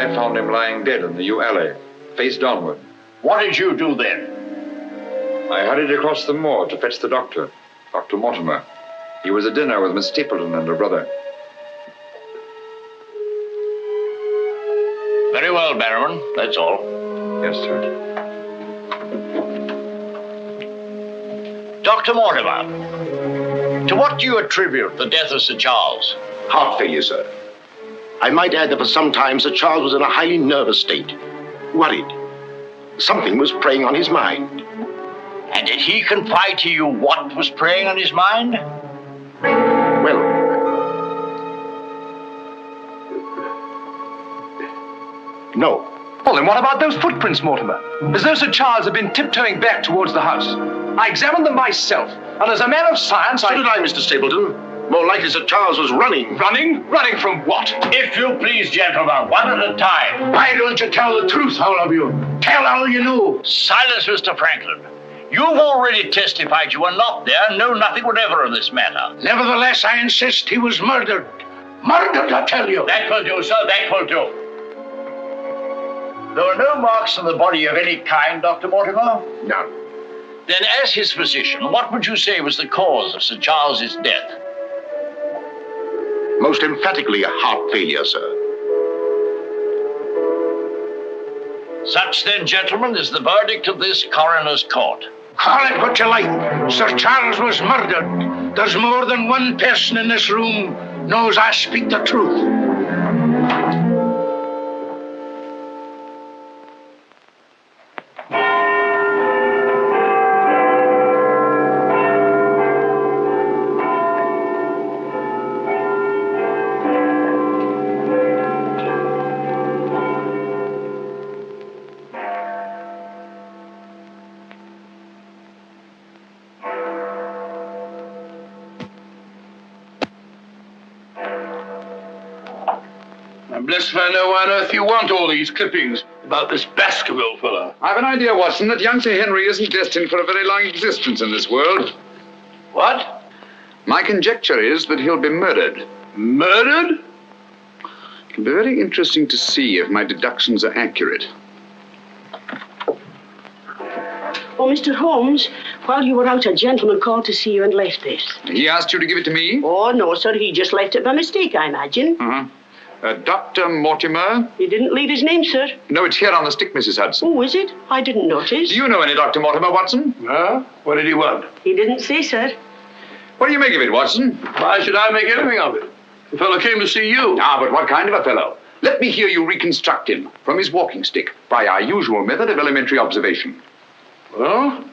I found him lying dead in the yew alley, face downward. What did you do then? I hurried across the moor to fetch the doctor, Dr. Mortimer. He was at dinner with Miss Stapleton and her brother. Very well, Baron. That's all. Yes, sir. Dr. Mortimer, to what do you attribute the death of Sir Charles? Heart failure, sir. I might add that for some time Sir Charles was in a highly nervous state. Worried. Something was preying on his mind. And did he confide to you what was preying on his mind? Well, no. Well, then what about those footprints, Mortimer? As though Sir Charles had been tiptoeing back towards the house. I examined them myself, and as a man of science, So did I, Mr. Stapleton. More likely Sir Charles was running. Running? Running from what? If you please, gentlemen, one at a time. Why don't you tell the truth, all of you? Tell all you know. Silence, Mr. Franklin. You've already testified you were not there and know nothing whatever of this matter. Nevertheless, I insist he was murdered. Murdered, I tell you. That will do, sir, that will do. There were no marks on the body of any kind, Dr. Mortimer? None. Then, as his physician, what would you say was the cause of Sir Charles's death? Most emphatically a heart failure, sir. Such, then, gentlemen, is the verdict of this coroner's court. Call it what you like. Sir Charles was murdered. There's more than one person in this room knows I speak the truth. I'm blessed if I know why on earth you want all these clippings about this Baskerville fellow. I've an idea, Watson, that young Sir Henry isn't destined for a very long existence in this world. What? My conjecture is that he'll be murdered. Murdered? It'll be very interesting to see if my deductions are accurate. Oh, Mr. Holmes, while you were out, a gentleman called to see you and left this. He asked you to give it to me? Oh, no, sir. He just left it by mistake, I imagine. Dr. Mortimer? He didn't leave his name, sir. No, it's here on the stick, Mrs. Hudson. Oh, is it? I didn't notice. Do you know any Dr. Mortimer, Watson? Huh? What did he want? He didn't say, sir. What do you make of it, Watson? Why should I make anything of it? The fellow came to see you. Ah, but what kind of a fellow? Let me hear you reconstruct him from his walking stick by our usual method of elementary observation. Well,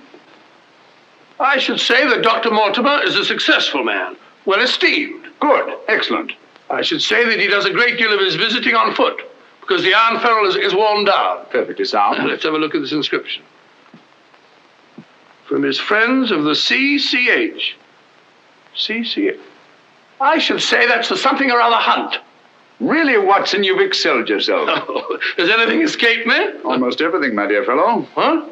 I should say that Dr. Mortimer is a successful man, well esteemed. Good. Excellent. I should say that he does a great deal of his visiting on foot, because the iron ferrule is worn down. Perfectly sound. Let's have a look at this inscription. From his friends of the CCH. CCH. I should say that's something or other hunt. Really, Watson, you've excelled yourself. Does anything escape me? Almost everything, my dear fellow. Huh?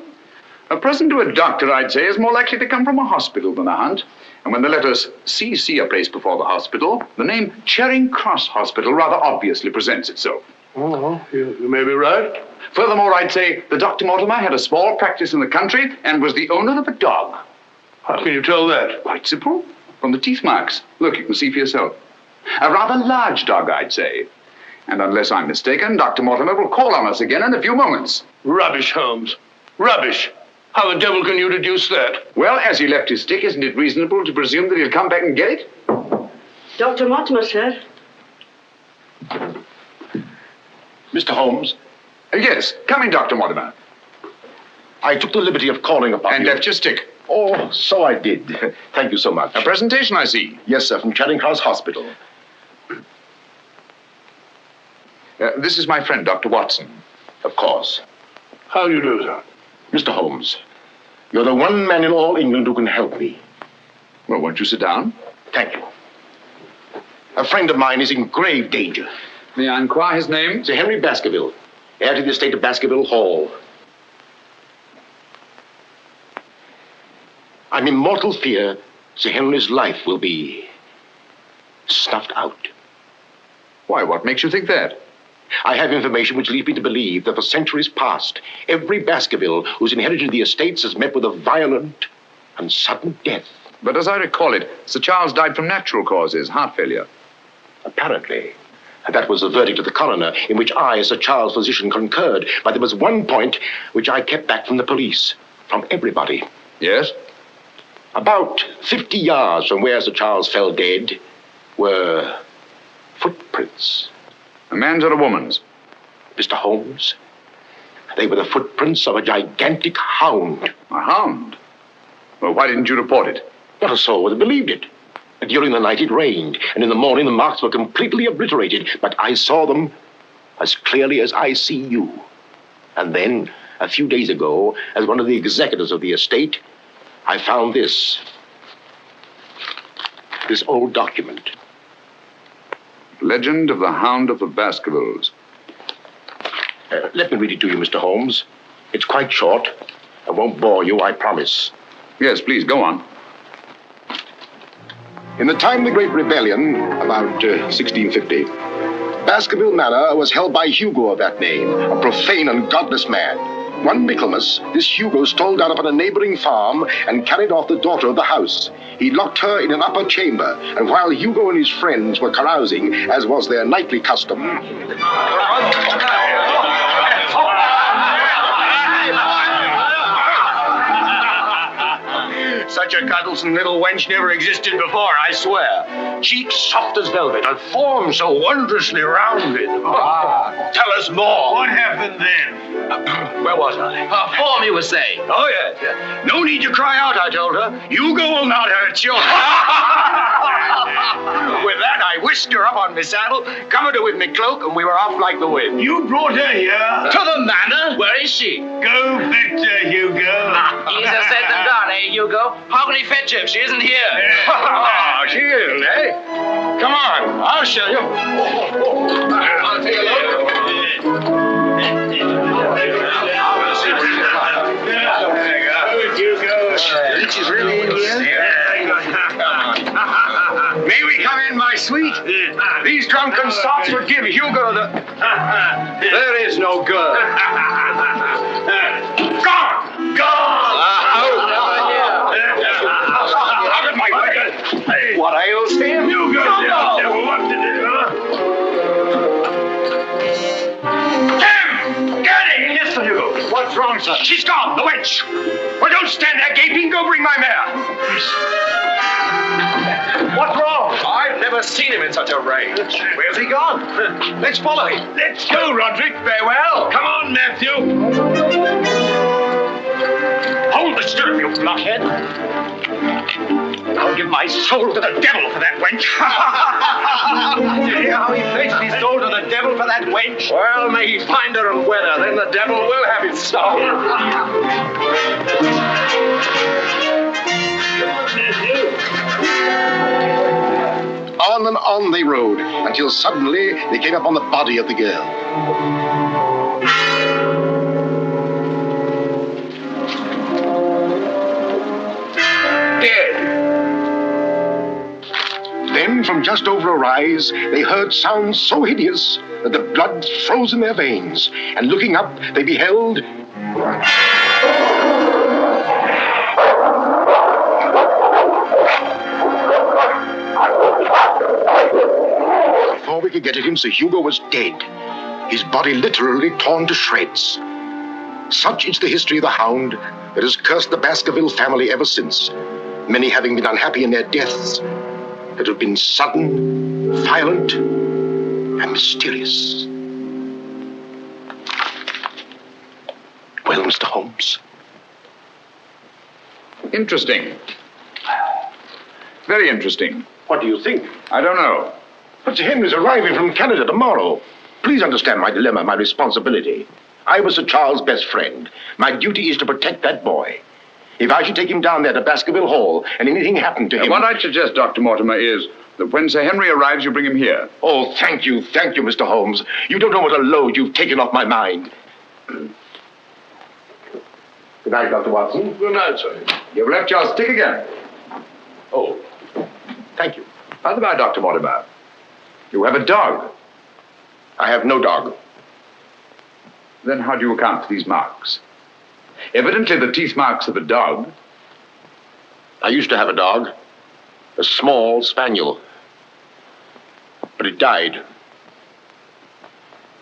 A present to a doctor, I'd say, is more likely to come from a hospital than a hunt. And when the letters CC are placed before the hospital, the name Charing Cross Hospital rather obviously presents itself. Oh, you may be right. Furthermore, I'd say that Dr. Mortimer had a small practice in the country and was the owner of a dog. How can you tell that? Quite simple. From the teeth marks. Look, you can see for yourself. A rather large dog, I'd say. And unless I'm mistaken, Dr. Mortimer will call on us again in a few moments. Rubbish, Holmes. Rubbish. How the devil can you deduce that? Well, as he left his stick, isn't it reasonable to presume that he'll come back and get it? Dr. Mortimer, sir. Mr. Holmes, Yes. Come in, Dr. Mortimer. I took the liberty of calling upon And you. left your stick. Oh, so I did. Thank you so much. A presentation, I see. Yes, sir, from Charing Cross Hospital. This is my friend, Dr. Watson. Of course. How do you do, sir? Mr. Holmes, you're the one man in all England who can help me. Well, won't you sit down? Thank you. A friend of mine is in grave danger. May I inquire his name? Sir Henry Baskerville, heir to the estate of Baskerville Hall. I'm in mortal fear Sir Henry's life will be snuffed out. Why, what makes you think that? I have information which leads me to believe that for centuries past, every Baskerville who's inherited the estates has met with a violent and sudden death. But as I recall it, Sir Charles died from natural causes, heart failure. Apparently. And that was the verdict of the coroner, in which I, as Sir Charles' physician, concurred. But there was one point which I kept back from the police, from everybody. Yes? About 50 yards from where Sir Charles fell dead were footprints. A man's or a woman's? Mr. Holmes, they were the footprints of a gigantic hound. A hound? Well, why didn't you report it? Not a soul would have believed it. During the night it rained, and in the morning the marks were completely obliterated, but I saw them as clearly as I see you. And then, a few days ago, as one of the executors of the estate, I found this old document. Legend of the Hound of the Baskervilles. Let me read it to you, Mr. Holmes. It's quite short. I won't bore you, I promise. Yes, please, go on. In the time of the Great Rebellion, about 1650, Baskerville Manor was held by Hugo of that name, a profane and godless man. One Michaelmas, this Hugo stole down upon a neighboring farm and carried off the daughter of the house. He locked her in an upper chamber, and while Hugo and his friends were carousing, as was their nightly custom... Such a cuddlesome little wench never existed before, I swear. Cheeks soft as velvet, and form so wondrously rounded. Tell us more. What happened then? Where was I? Her form, you were saying. Oh, yes. No need to cry out, I told her. Hugo will not hurt you. With that, I whisked her up on my saddle, covered her with my cloak, and we were off like the wind. You brought her here? To the manor? Where is she? Go fetch her, Hugo. Easier said than done, eh, Hugo? How can he fetch her if she isn't here? Oh, she isn't, eh? Come on, I'll show you. I'll take a look. She's really in here? May we come in, my sweet? These drunken sots would give Hugo the... There is no girl. Gone! Gone! Out of my way! What ails him? Hugo, what to do? Tim! Get it! Yes, sir, Hugo. What's wrong, sir? She's gone, the wench. Well, don't stand there gaping. Go bring my mare. What's wrong? I've never seen him in such a rage. Where's he gone? Let's follow him. Let's go, Roderick. Very well. Come on, Matthew. Hold the stirrup, you blockhead. I'll give my soul to the devil for that wench. Did you hear how he pledged his soul to the devil for that wench? Well, may he find her and wed her, then the devil will have his soul. On and on they rode, until suddenly they came upon the body of the girl. Dead. Then, from just over a rise, they heard sounds so hideous that the blood froze in their veins, and looking up, they beheld... Before we could get at him, Sir Hugo was dead, his body literally torn to shreds. Such is the history of the Hound that has cursed the Baskerville family ever since, many having been unhappy in their deaths that have been sudden, violent, and mysterious. Well, Mr. Holmes? Interesting. Very interesting. What do you think? I don't know. But Sir Henry's arriving from Canada tomorrow. Please understand my dilemma, my responsibility. I was Sir Charles' best friend. My duty is to protect that boy. If I should take him down there to Baskerville Hall and anything happened to him... What I'd suggest, Dr. Mortimer, is that when Sir Henry arrives, you bring him here. Oh, thank you, Mr. Holmes. You don't know what a load you've taken off my mind. Good night, Dr. Watson. Good night, sir. You've left your stick again. Oh, thank you. By the by, Dr. Mortimer, you have a dog. I have no dog. Then how do you account for these marks? Evidently the teeth marks of a dog. I used to have a dog, a small spaniel, but it died.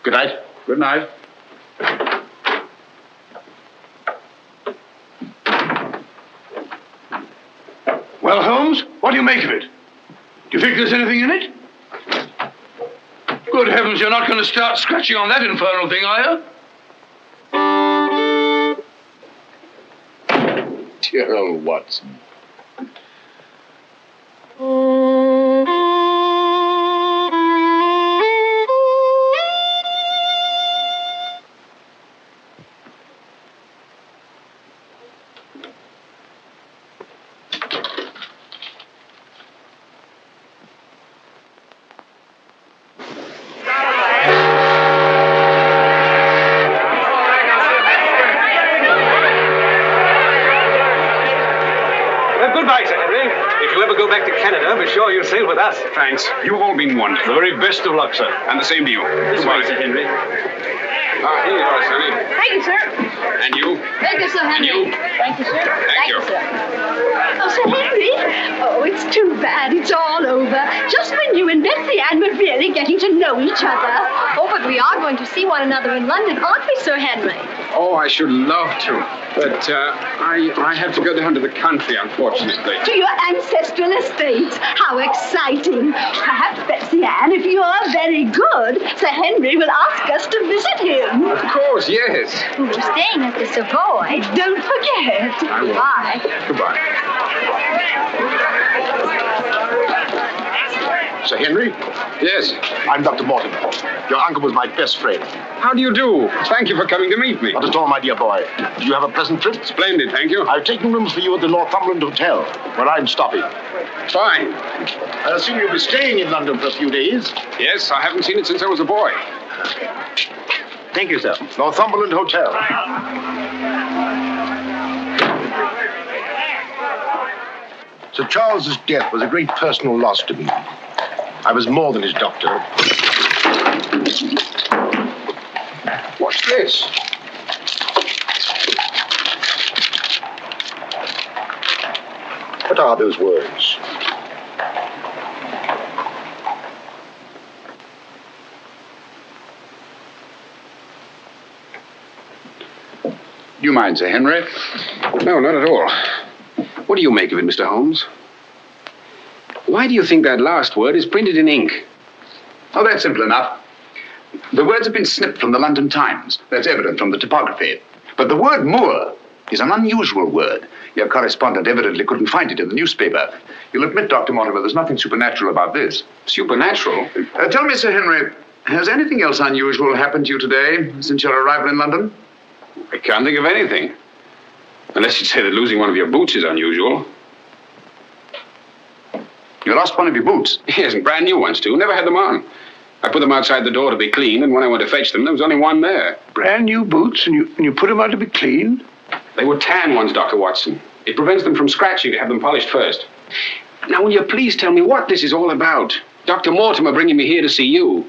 Good night. Good night. Well, Holmes, what do you make of it? Do you think there's anything in it? Good heavens, you're not going to start scratching on that infernal thing, are you? Dear old Watson. Goodbye, Sir Henry. If you ever go back to Canada, be sure you sail with us. Thanks. You've all been wonderful. The very best of luck, sir. And the same to you. Goodbye, Sir Henry. Here you are, Sonny. Thank you, sir. And you. Thank you, Sir Henry. And you. Thank you, sir. Thank you. Sir. Oh, Sir Henry. Oh, it's too bad it's all over. Just when you and Betsy Ann were really getting to know each other. Oh, but we are going to see one another in London, aren't we, Sir Henry? Oh, I should love to. But I have to go down to the country, unfortunately. To your ancestral estates. How exciting. Perhaps, Betsy Ann, if you are very good, Sir Henry will ask us to visit him. Of course, yes. We're staying at the Savoy. Don't forget. I will. Bye. Goodbye. Sir Henry? Yes. I'm Dr. Mortimer. Your uncle was my best friend. How do you do? Thank you for coming to meet me. Not at all, my dear boy. Do you have a pleasant trip? Splendid, thank you. I've taken rooms for you at the Northumberland Hotel, where I'm stopping. Fine. I assume you'll be staying in London for a few days. Yes, I haven't seen it since I was a boy. Thank you, sir. Northumberland Hotel. Sir Charles's death was a great personal loss to me. I was more than his doctor. What's this? What are those words? Do you mind, Sir Henry? No, not at all. What do you make of it, Mr. Holmes? Why do you think that last word is printed in ink? Oh, that's simple enough. The words have been snipped from the London Times. That's evident from the typography. But the word moor is an unusual word. Your correspondent evidently couldn't find it in the newspaper. You'll admit, Dr. Mortimer, there's nothing supernatural about this. Supernatural? Tell me, Sir Henry, has anything else unusual happened to you today since your arrival in London? I can't think of anything. Unless you'd say that losing one of your boots is unusual. You lost one of your boots? Yes, and brand new ones, too. Never had them on. I put them outside the door to be cleaned, and when I went to fetch them, there was only one there. Brand new boots, and you put them out to be cleaned? They were tan ones, Dr. Watson. It prevents them from scratching to have them polished first. Now, will you please tell me what this is all about? Dr. Mortimer bringing me here to see you.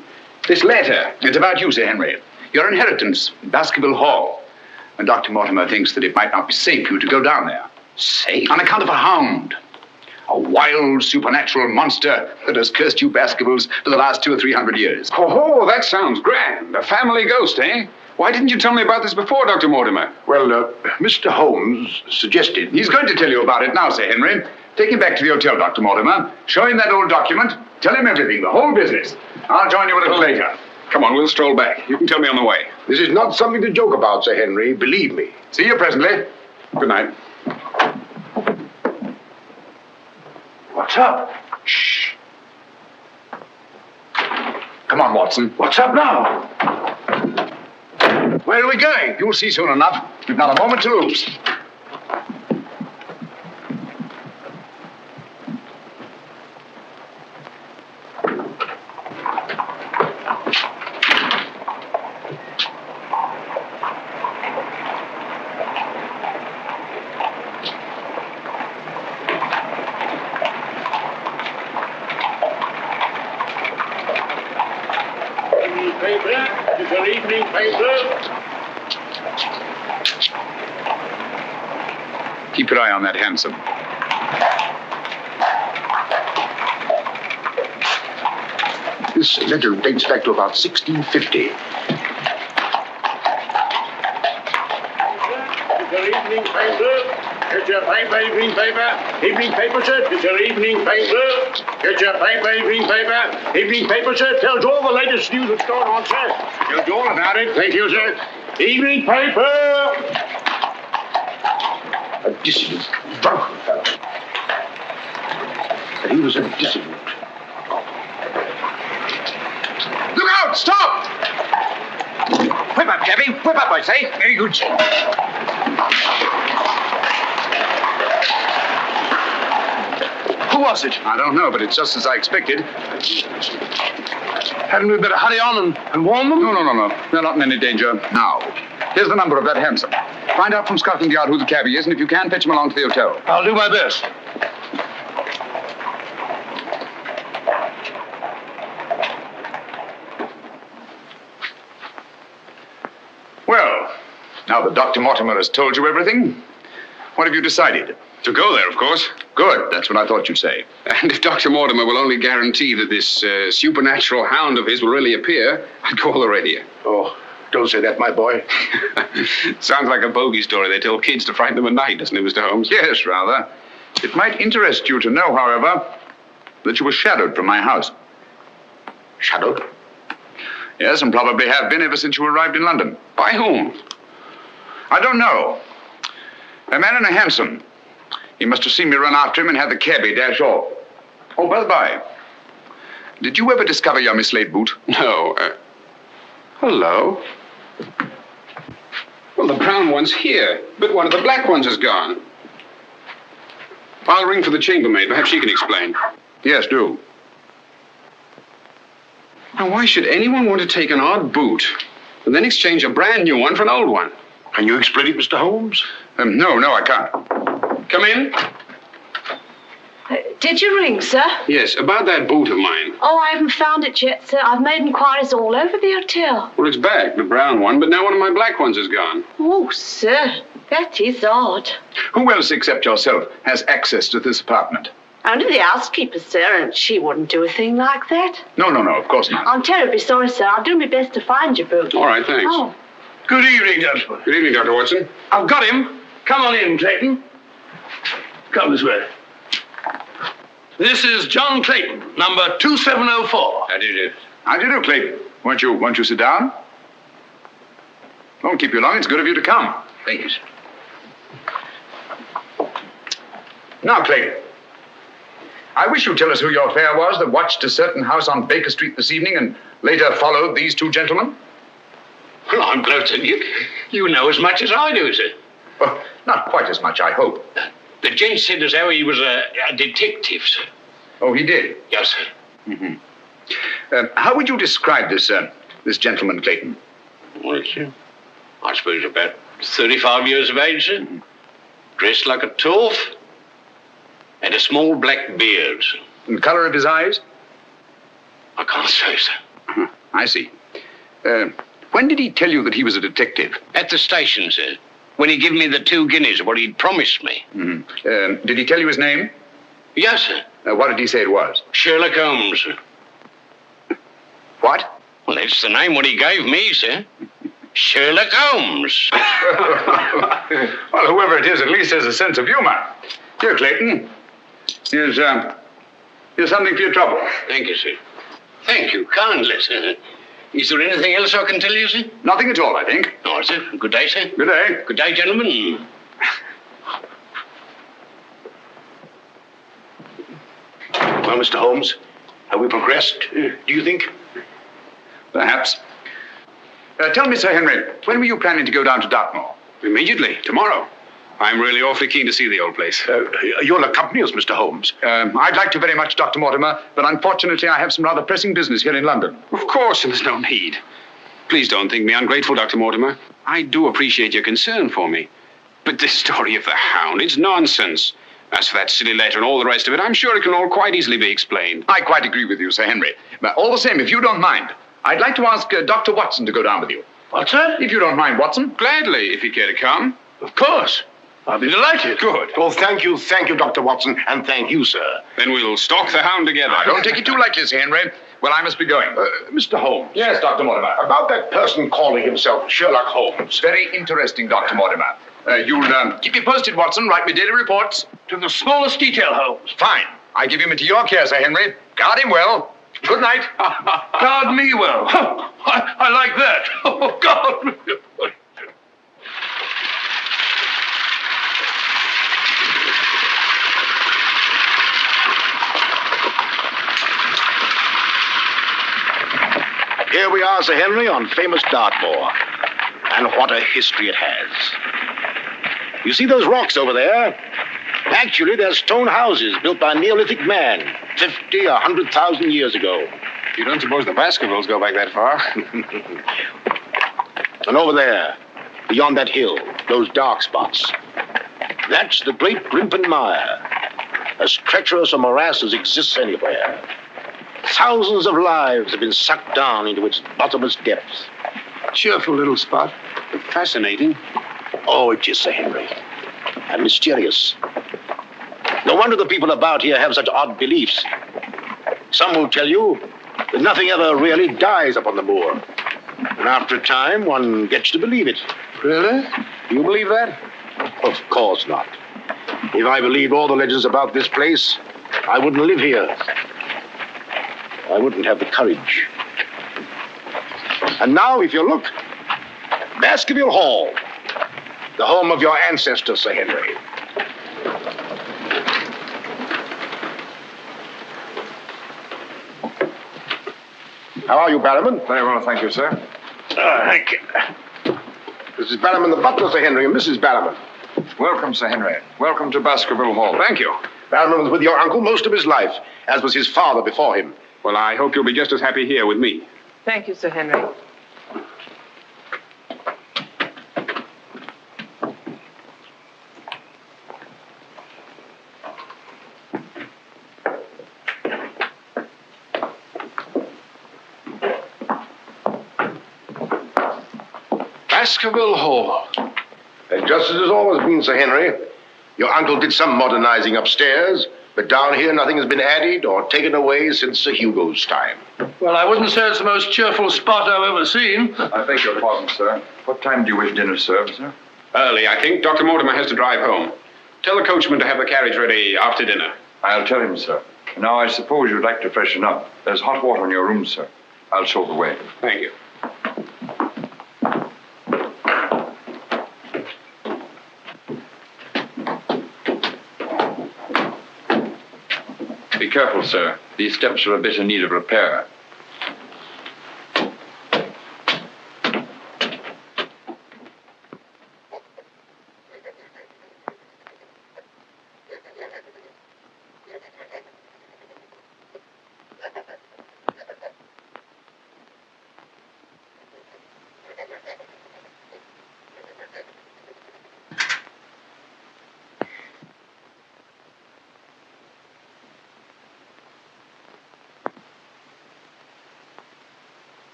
This letter. It's about you, Sir Henry. Your inheritance, Baskerville Hall. And Dr. Mortimer thinks that it might not be safe for you to go down there. Safe? On account of a hound. A wild, supernatural monster that has cursed you Baskervilles for the last 200 or 300 years. Oh, that sounds grand. A family ghost, eh? Why didn't you tell me about this before, Dr. Mortimer? Well, Mr. Holmes suggested... He's going to tell you about it now, Sir Henry. Take him back to the hotel, Dr. Mortimer. Show him that old document. Tell him everything, the whole business. I'll join you a little later. Come on, we'll stroll back. You can tell me on the way. This is not something to joke about, Sir Henry. Believe me. See you presently. Good night. What's up? Shh. Come on, Watson. What's up now? Where are we going? You'll see soon enough. We've not a moment to lose. Good evening, paper. Keep your eye on that hansom. This letter dates back to about 1650. Good evening, paper. Get your paper, evening paper. Evening paper, sir. Get your evening paper. Get your paper, evening paper. Evening paper, sir. Tells all the latest news that's going on, sir. Tells you all about it. Thank you, sir. Evening paper. A dissident, drunken fellow. And he was a dissident. Look out! Stop! Whip up, Cabby. Whip up, I say. Very good, sir. Who was it? I don't know, but it's just as I expected. Hadn't we better hurry on and warn them? No. They're not in any danger now. Here's the number of that hansom. Find out from Scotland Yard who the cabby is, and if you can, fetch him along to the hotel. I'll do my best. Well, now that Dr. Mortimer has told you everything, what have you decided? To go there, of course. Good. That's what I thought you'd say. And if Dr. Mortimer will only guarantee that this supernatural hound of his will really appear, I'd call the radio. Oh, don't say that, my boy. Sounds like a bogey story they tell kids to frighten them at night, doesn't it, Mr. Holmes? Yes, rather. It might interest you to know, however, that you were shadowed from my house. Shadowed? Yes, and probably have been ever since you arrived in London. By whom? I don't know. A man in a hansom. He must have seen me run after him and had the cabby dash off. Oh, by the by, did you ever discover your mislaid boot? No. Hello? Well, the brown one's here, but one of the black ones is gone. I'll ring for the chambermaid. Perhaps she can explain. Yes, do. Now, why should anyone want to take an odd boot and then exchange a brand new one for an old one? Can you explain it, Mr. Holmes? No, I can't. Come in. Did you ring, sir? Yes, about that boot of mine. Oh, I haven't found it yet, sir. I've made inquiries all over the hotel. Well, it's back, the brown one, but now one of my black ones is gone. Oh, sir, that is odd. Who else except yourself has access to this apartment? Only the housekeeper, sir, and she wouldn't do a thing like that. No, of course not. I'm terribly sorry, sir. I'll do my best to find your boot. All right, thanks. Oh. Good evening, gentlemen. Good evening, Dr. Watson. I've got him. Come on in, Clayton. Come this way. This is John Clayton, number 2704. How do you do? How do you do, Clayton? Won't you sit down? Won't keep you long. It's good of you to come. Thank you, sir. Now, Clayton, I wish you'd tell us who your fare was that watched a certain house on Baker Street this evening and later followed these two gentlemen. Well, I'm glad to you know as much as I do, sir. Well, not quite as much, I hope. The gent said as how he was a detective, sir. Oh, he did? Yes, sir. Mm-hmm. How would you describe this gentleman, Clayton? Well, sir, I suppose about 35 years of age, sir. Dressed like a toff. And a small black beard, sir. And the color of his eyes? I can't say, sir. I see. When did he tell you that he was a detective? At the station, sir. When he gave me the 2 guineas, what he'd promised me. Mm-hmm. Did he tell you his name? Yes, sir. What did he say it was? Sherlock Holmes, sir. What? Well, that's the name what he gave me, sir. Sherlock Holmes. Well, whoever it is at least has a sense of humor. Here, Clayton. Here's something for your trouble. Thank you, sir. Thank you kindly, sir. Is there anything else I can tell you, sir? Nothing at all, I think. All right, sir. Good day, sir. Good day. Good day, gentlemen. Well, Mr. Holmes, have we progressed, do you think? Perhaps. Tell me, Sir Henry, when were you planning to go down to Dartmoor? Immediately, tomorrow. I'm really awfully keen to see the old place. You'll accompany us, Mr. Holmes. I'd like to very much, Dr. Mortimer, but unfortunately I have some rather pressing business here in London. Of course, and there's no need. Please don't think me ungrateful, Dr. Mortimer. I do appreciate your concern for me. But this story of the Hound, it's nonsense. As for that silly letter and all the rest of it, I'm sure it can all quite easily be explained. I quite agree with you, Sir Henry. But all the same, if you don't mind, I'd like to ask Dr. Watson to go down with you. What's that? If you don't mind, Watson. Gladly, if you care to come. Of course. I'll be delighted. Good. Oh, thank you, Dr. Watson, and thank you, sir. Then we'll stalk the Hound together. Now, don't take it too lightly, Sir Henry. Well, I must be going. Mr. Holmes. Yes, Dr. Mortimer. About that person calling himself Sherlock Holmes. Very interesting, Dr. Mortimer. You'll keep me posted, Watson. Write me daily reports. To the smallest detail, Holmes. Fine. I give him into your care, Sir Henry. Guard him well. Good night. Guard me well. I like that. Oh, God. Here we are, Sir Henry, on famous Dartmoor. And what a history it has. You see those rocks over there? Actually, they're stone houses built by a Neolithic man 50 or 100,000 years ago. You don't suppose the Baskervilles go back that far? And over there, beyond that hill, those dark spots, that's the great Grimpen Mire, as treacherous a morass as exists anywhere. Thousands of lives have been sucked down into its bottomless depths. Cheerful little spot. Fascinating. Oh, it is, Sir Henry. And mysterious. No wonder the people about here have such odd beliefs. Some will tell you that nothing ever really dies up on the moor. And after a time, one gets to believe it. Really? You believe that? Of course not. If I believed all the legends about this place, I wouldn't live here. I wouldn't have the courage. And now, if you look, Baskerville Hall, the home of your ancestors, Sir Henry. How are you, Barrowman? Very well, thank you, sir. Thank you. This is Barrowman the butler, Sir Henry, and Mrs. Barrowman. Welcome, Sir Henry. Welcome to Baskerville Hall. Thank you. Barrowman was with your uncle most of his life, as was his father before him. Well, I hope you'll be just as happy here with me. Thank you, Sir Henry. Baskerville Hall. And just as it's always been, Sir Henry, your uncle did some modernizing upstairs, but down here nothing has been added or taken away since Sir Hugo's time. Well, I wouldn't say it's the most cheerful spot I've ever seen. I beg your pardon, sir. What time do you wish dinner served, sir? Early, I think. Dr. Mortimer has to drive home. Tell the coachman to have the carriage ready after dinner. I'll tell him, sir. Now, I suppose you'd like to freshen up. There's hot water in your room, sir. I'll show the way. Thank you. Be careful, sir. These steps are a bit in need of repair.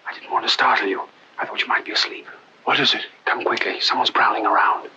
I didn't want to startle you. I thought you might be asleep. What is it? Come quickly. Someone's prowling around.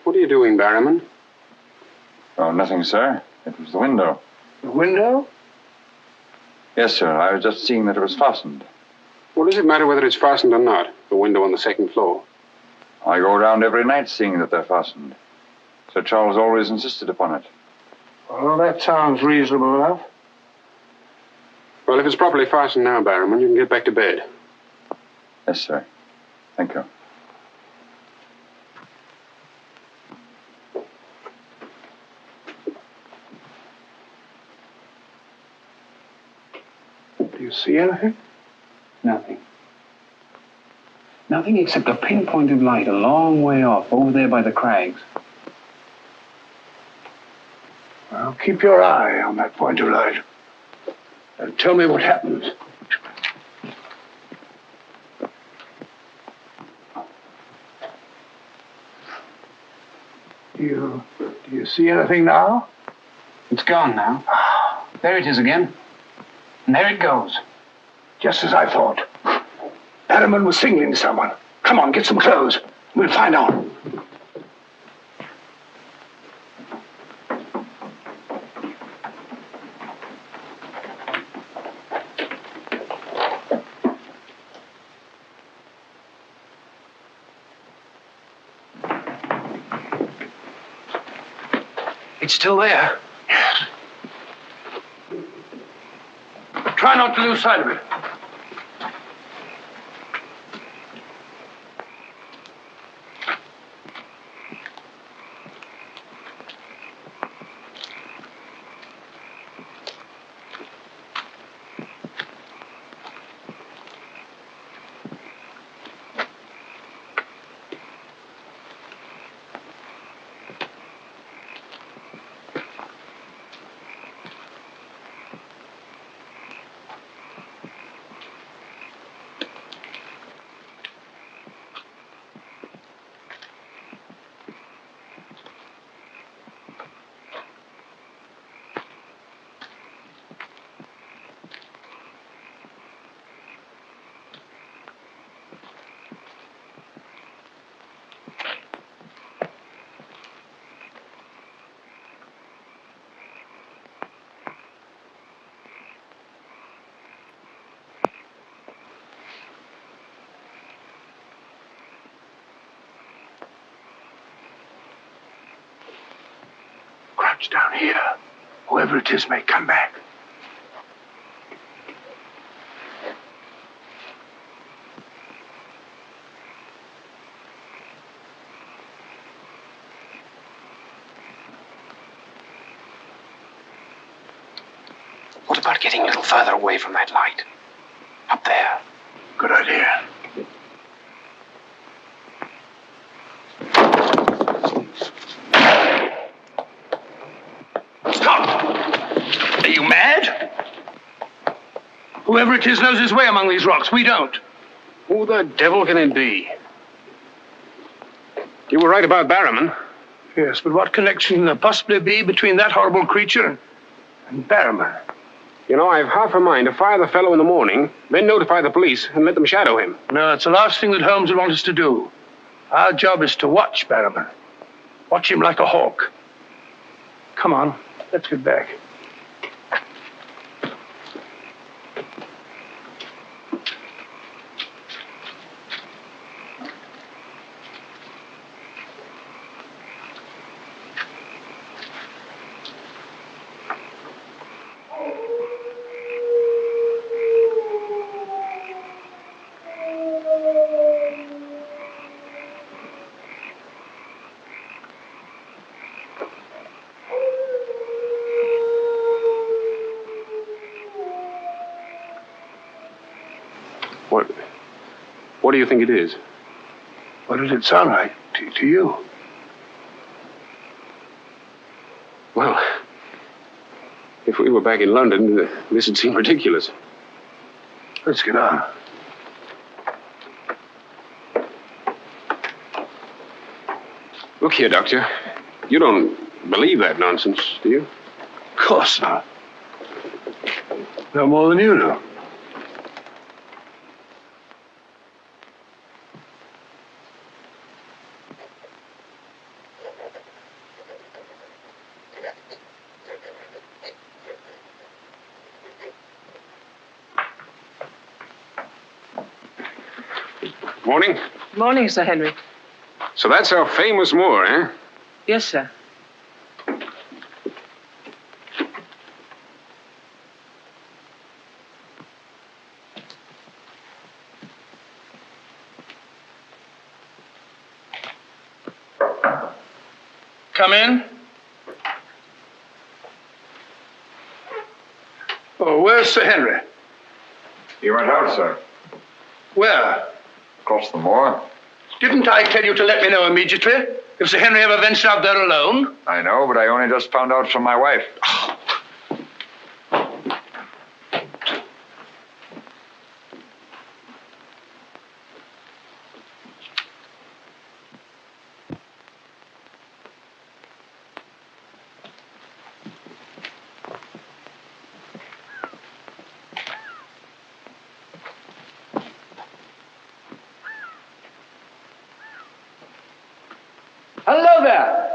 What are you doing, Barrowman? Oh, nothing, sir. It was the window. The window? Yes, sir. I was just seeing that it was fastened. What does it matter whether it's fastened or not? The window on the second floor. I go around every night seeing that they're fastened. Sir Charles always insisted upon it. Well, that sounds reasonable enough. Well, if it's properly fastened now, Barrowman, you can get back to bed. Yes, sir. Thank you. Do you see anything? Nothing. Nothing except a pinpointed light a long way off, over there by the crags. Well, keep your eye on that point of light. And tell me what happens. Do you see anything now? It's gone now. There it is again. And there it goes. Just as I thought. Barrowman was signaling to someone. Come on, get some clothes. We'll find out. It's still there. Yes. Try not to lose sight of it. Crouch down here. Whoever it is may come back. What about getting a little further away from that light? Up there. Good idea. Stop! Are you mad? Whoever it is knows his way among these rocks. We don't. Who the devil can it be? You were right about Barrowman. Yes, but what connection can there possibly be between that horrible creature and Barrowman? You know, I've half a mind to fire the fellow in the morning, then notify the police and let them shadow him. No, it's the last thing that Holmes would want us to do. Our job is to watch Barrowman. Watch him like a hawk. Come on, let's get back. What do you think it is? What does it sound like to you? Well, if we were back in London, this would seem ridiculous. Let's get on. Look here, Doctor. You don't believe that nonsense, do you? Of course not. No more than you do. Morning. Morning, Sir Henry. So that's our famous Moor, eh? Yes, sir. Come in. Oh, where's Sir Henry? He went out, sir. Where? Across the moor. Didn't I tell you to let me know immediately if Sir Henry ever ventured out there alone? I know, but I only just found out from my wife. Hello there!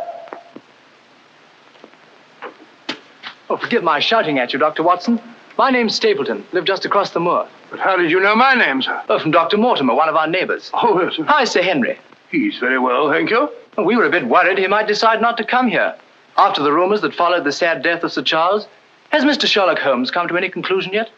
Oh, forgive my shouting at you, Dr. Watson. My name's Stapleton. Live just across the moor. But how did you know my name, sir? Oh, from Dr. Mortimer, one of our neighbors. Oh, yes, sir. Hi, Sir Henry. He's very well, thank you. Well, we were a bit worried he might decide not to come here. After the rumors that followed the sad death of Sir Charles, has Mr. Sherlock Holmes come to any conclusion yet?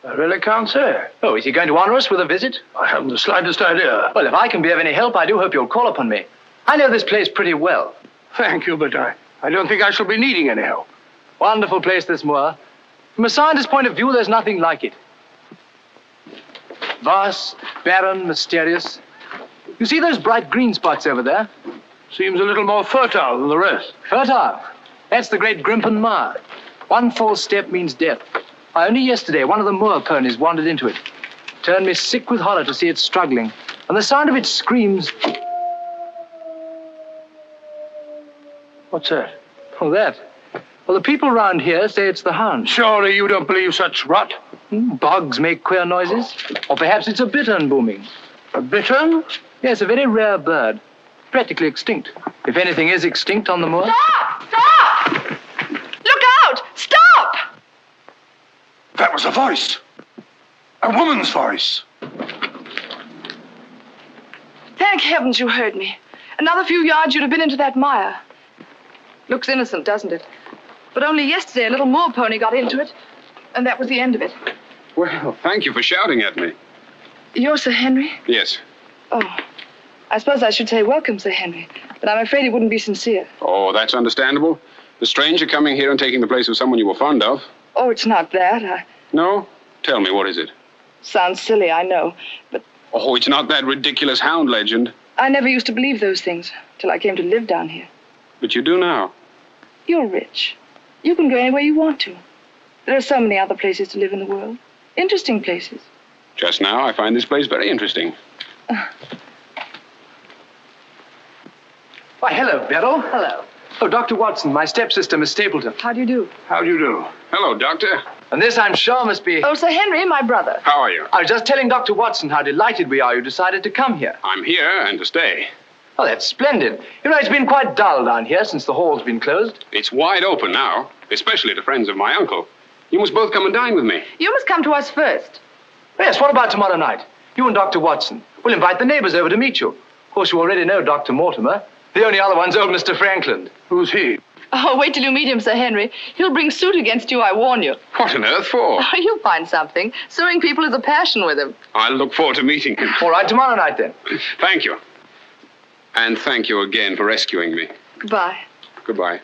I really can't say. Oh, is he going to honor us with a visit? I haven't the slightest idea. Well, if I can be of any help, I do hope you'll call upon me. I know this place pretty well. Thank you, but I don't think I shall be needing any help. Wonderful place, this moor. From a scientist's point of view, there's nothing like it. Vast, barren, mysterious. You see those bright green spots over there? Seems a little more fertile than the rest. Fertile? That's the great Grimpen Moor. One false step means death. Only yesterday, one of the moor ponies wandered into it. Turned me sick with horror to see it struggling. And the sound of its screams... What's that? Oh, that? Well, the people round here say it's the Hound. Surely you don't believe such rot? Bogs make queer noises. Or perhaps it's a bittern booming. A bittern? Yes, a very rare bird. Practically extinct. If anything is extinct on the moor. Stop! Stop! Look out! Stop! That was a voice. A woman's voice. Thank heavens you heard me. Another few yards, you'd have been into that mire. Looks innocent, doesn't it? But only yesterday, a little moor pony got into it, and that was the end of it. Well, thank you for shouting at me. You're Sir Henry? Yes. Oh, I suppose I should say welcome, Sir Henry, but I'm afraid it wouldn't be sincere. Oh, that's understandable. The stranger coming here and taking the place of someone you were fond of. Oh, it's not that. No? Tell me, what is it? Sounds silly, I know, but Oh, it's not that ridiculous Hound legend. I never used to believe those things till I came to live down here. But you do now. You're rich. You can go anywhere you want to. There are so many other places to live in the world. Interesting places. Just now, I find this place very interesting. Why, hello, Beryl. Hello. Oh, Dr. Watson, my stepsister, Miss Stapleton. How do you do? How do you do? Hello, Doctor. And this, I'm sure, must be... Oh, Sir Henry, my brother. How are you? I was just telling Dr. Watson how delighted we are you decided to come here. I'm here and to stay. Oh, that's splendid. You know, it's been quite dull down here since the hall's been closed. It's wide open now, especially to friends of my uncle. You must both come and dine with me. You must come to us first. Yes, what about tomorrow night? You and Dr. Watson. We'll invite the neighbors over to meet you. Of course, you already know Dr. Mortimer. The only other one's old Mr. Franklin. Who's he? Oh, wait till you meet him, Sir Henry. He'll bring suit against you, I warn you. What on earth for? Oh, you'll find something. Suing people is a passion with him. I'll look forward to meeting him. All right, tomorrow night, then. Thank you. And thank you again for rescuing me. Goodbye. Goodbye.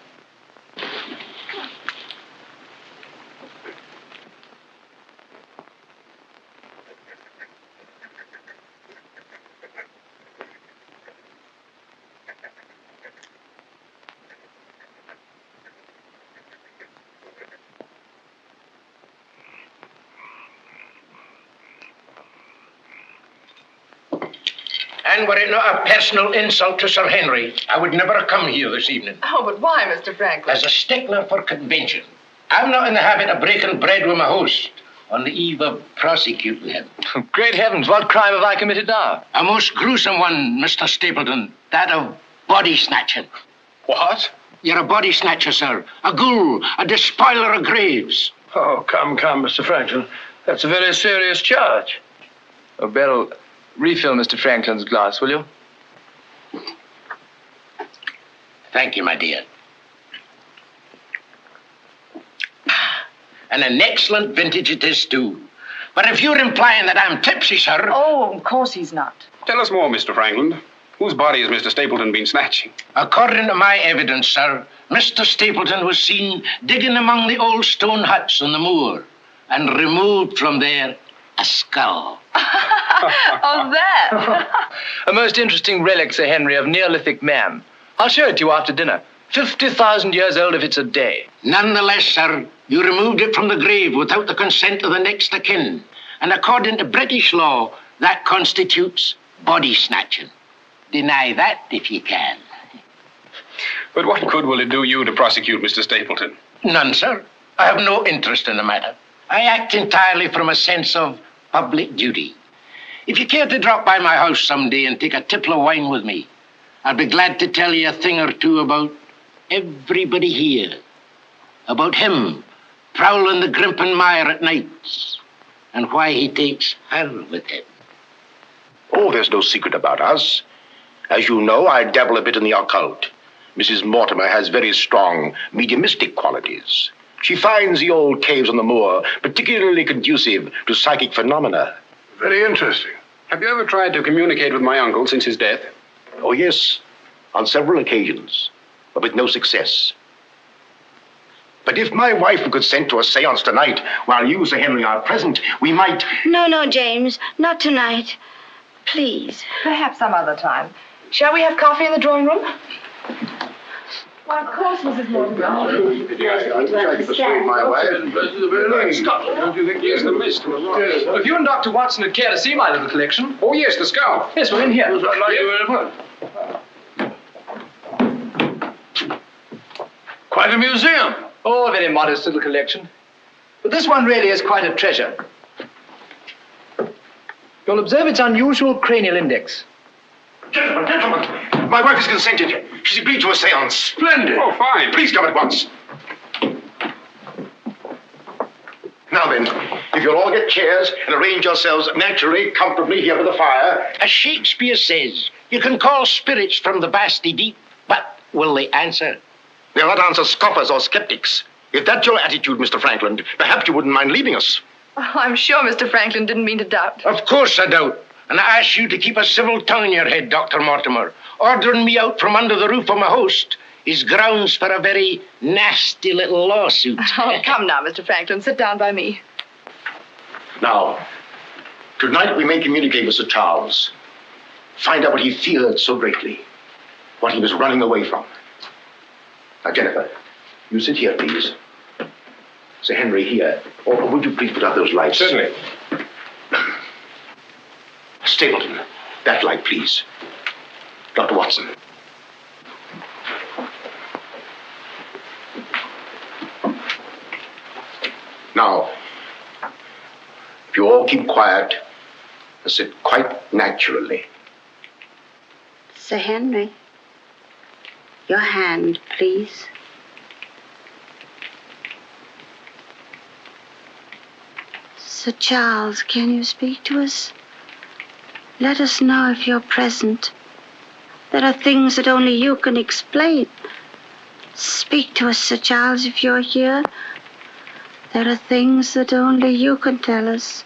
And were it not a personal insult to Sir Henry, I would never have come here this evening. Oh, but why, Mr. Franklin? As a stickler for convention. I'm not in the habit of breaking bread with my host on the eve of prosecuting him. Great heavens, what crime have I committed now? A most gruesome one, Mr. Stapleton. That of body snatching. What? You're a body snatcher, sir. A ghoul, a despoiler of graves. Oh, come, Mr. Franklin. That's a very serious charge. Oh, Beryl, Refill Mr. Franklin's glass, will you? Thank you, my dear. And an excellent vintage it is, too. But if you're implying that I'm tipsy, sir... Oh, of course he's not. Tell us more, Mr. Franklin. Whose body has Mr. Stapleton been snatching? According to my evidence, sir, Mr. Stapleton was seen digging among the old stone huts on the moor and removed from there a skull. Oh, that. A most interesting relic, Sir Henry, of Neolithic man. I'll show it to you after dinner. 50,000 years old if it's a day. Nonetheless, sir, you removed it from the grave without the consent of the next of kin. And according to British law, that constitutes body snatching. Deny that if you can. But what good will it do you to prosecute Mr. Stapleton? None, sir. I have no interest in the matter. I act entirely from a sense of public duty. If you care to drop by my house someday and take a tipple of wine with me, I'll be glad to tell you a thing or two about everybody here. About him prowling the Grimpen Mire at nights, and why he takes her with him. Oh, there's no secret about us. As you know, I dabble a bit in the occult. Mrs. Mortimer has very strong mediumistic qualities. She finds the old caves on the moor particularly conducive to psychic phenomena. Very interesting. Have you ever tried to communicate with my uncle since his death? Oh, yes, on several occasions, but with no success. But if my wife would consent to a seance tonight, while you, Sir Henry, are present, we might... No, James, not tonight. Please. Perhaps some other time. Shall we have coffee in the drawing room? Why, of course, Mrs. Mortimer. I persuade my wife. Don't you think there's the mist and the rocks? If you and Dr. Watson would care to see my little collection. Oh, yes, the skull. Yes, we're in here. I'd like you very much. Quite a museum. Oh, a very modest little collection. But this one really is quite a treasure. You'll observe its unusual cranial index. Gentlemen, my wife has consented. She's agreed to a seance. Splendid. Oh, fine. Please come at once. Now then, if you'll all get chairs and arrange yourselves naturally, comfortably here by the fire. As Shakespeare says, you can call spirits from the vasty deep, but will they answer? They'll not answer scoffers or skeptics. If that's your attitude, Mr. Franklin, perhaps you wouldn't mind leaving us. Oh, I'm sure Mr. Franklin didn't mean to doubt. Of course I doubt. And I ask you to keep a civil tongue in your head, Dr. Mortimer. Ordering me out from under the roof of my host is grounds for a very nasty little lawsuit. Oh, come now, Mr. Franklin. Sit down by me. Now, tonight we may communicate with Sir Charles. Find out what he feared so greatly. What he was running away from. Now, Jennifer, you sit here, please. Sir Henry, here. Or would you please put out those lights? Certainly. Stapleton, that light, please. Dr. Watson. Now, if you all keep quiet and sit quite naturally. Sir Henry, your hand, please. Sir Charles, can you speak to us? Let us know if you're present. There are things that only you can explain. Speak to us, Sir Charles, if you're here. There are things that only you can tell us.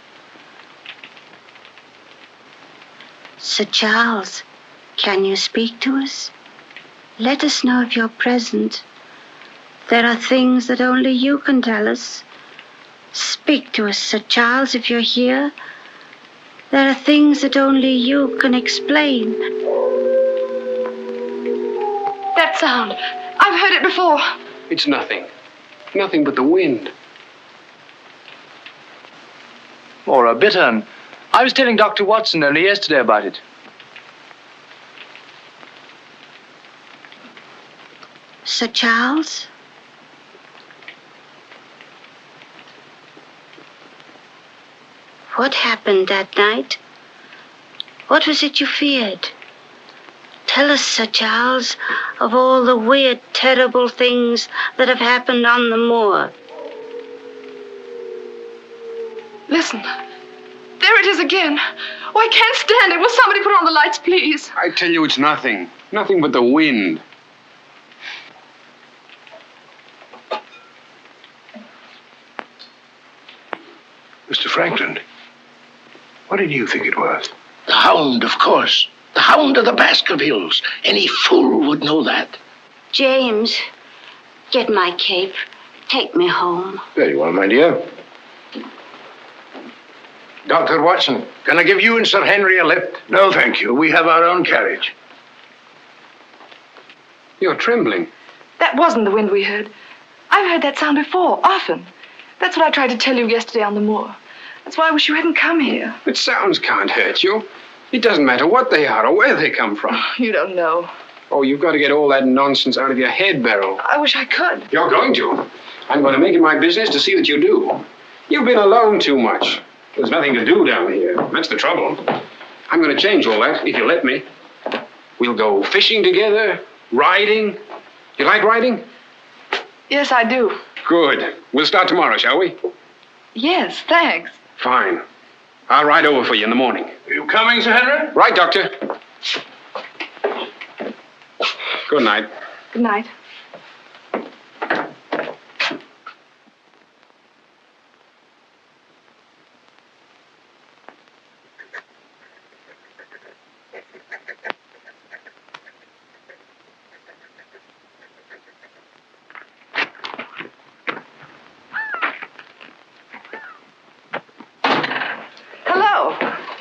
Sir Charles, can you speak to us? Let us know if you're present. There are things that only you can tell us. Speak to us, Sir Charles, if you're here. There are things that only you can explain. That sound. I've heard it before. It's nothing. Nothing but the wind. Or a bittern. I was telling Dr. Watson only yesterday about it. Sir Charles? What happened that night? What was it you feared? Tell us, Sir Charles, of all the weird, terrible things that have happened on the moor. Listen. There it is again. Oh, I can't stand it. Will somebody put on the lights, please? I tell you, it's nothing. Nothing but the wind. Mr. Franklin, what did you think it was? The Hound, of course. The Hound of the Baskervilles. Any fool would know that. James, get my cape. Take me home. Very well, my dear. Dr. Watson, can I give you and Sir Henry a lift? No, thank you. We have our own carriage. You're trembling. That wasn't the wind we heard. I've heard that sound before, often. That's what I tried to tell you yesterday on the moor. That's why I wish you hadn't come here. But sounds can't hurt you. It doesn't matter what they are or where they come from. You don't know. Oh, you've got to get all that nonsense out of your head, Beryl. I wish I could. You're going to. I'm going to make it my business to see that you do. You've been alone too much. There's nothing to do down here. That's the trouble. I'm going to change all that, if you let me. We'll go fishing together, riding. You like riding? Yes, I do. Good. We'll start tomorrow, shall we? Yes, thanks. Fine. I'll ride over for you in the morning. Are you coming, Sir Henry? Right, Doctor. Good night. Good night.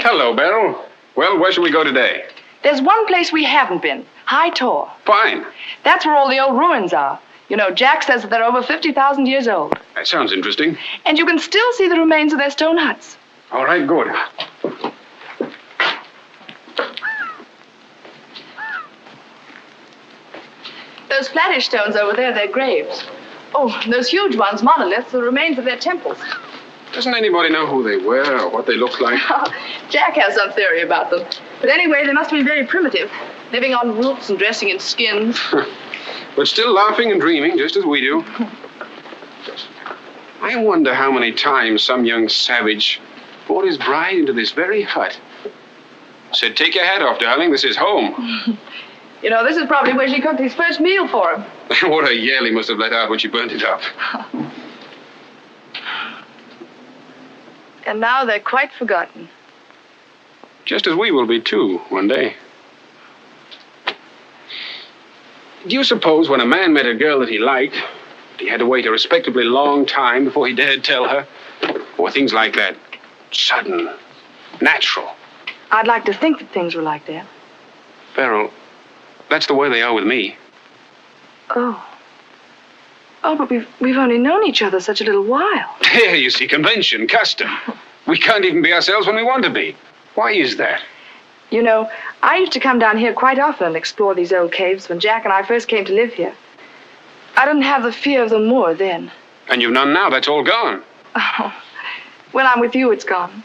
Hello, Beryl. Well, where shall we go today? There's one place we haven't been. High Tor. Fine. That's where all the old ruins are. You know, Jack says that they're over 50,000 years old. That sounds interesting. And you can still see the remains of their stone huts. All right, good. Those flattish stones over there, they're graves. Oh, and those huge ones, monoliths, the remains of their temples. Doesn't anybody know who they were or what they looked like? Jack has some theory about them. But anyway, they must be very primitive, living on roots and dressing in skins. But still laughing and dreaming, just as we do. I wonder how many times some young savage brought his bride into this very hut. Said, take your hat off, darling, this is home. You know, this is probably where she cooked his first meal for him. What a yell he must have let out when she burnt it up. And now they're quite forgotten. Just as we will be, too, one day. Do you suppose when a man met a girl that he liked, he had to wait a respectably long time before he dared tell her? Or things like that, sudden, natural? I'd like to think that things were like that. Beryl, that's the way they are with me. Oh. Oh, but we've only known each other such a little while. There, you see, convention, custom. We can't even be ourselves when we want to be. Why is that? You know, I used to come down here quite often and explore these old caves when Jack and I first came to live here. I didn't have the fear of the moor then. And you've none now, that's all gone. Oh, when I'm with you, it's gone.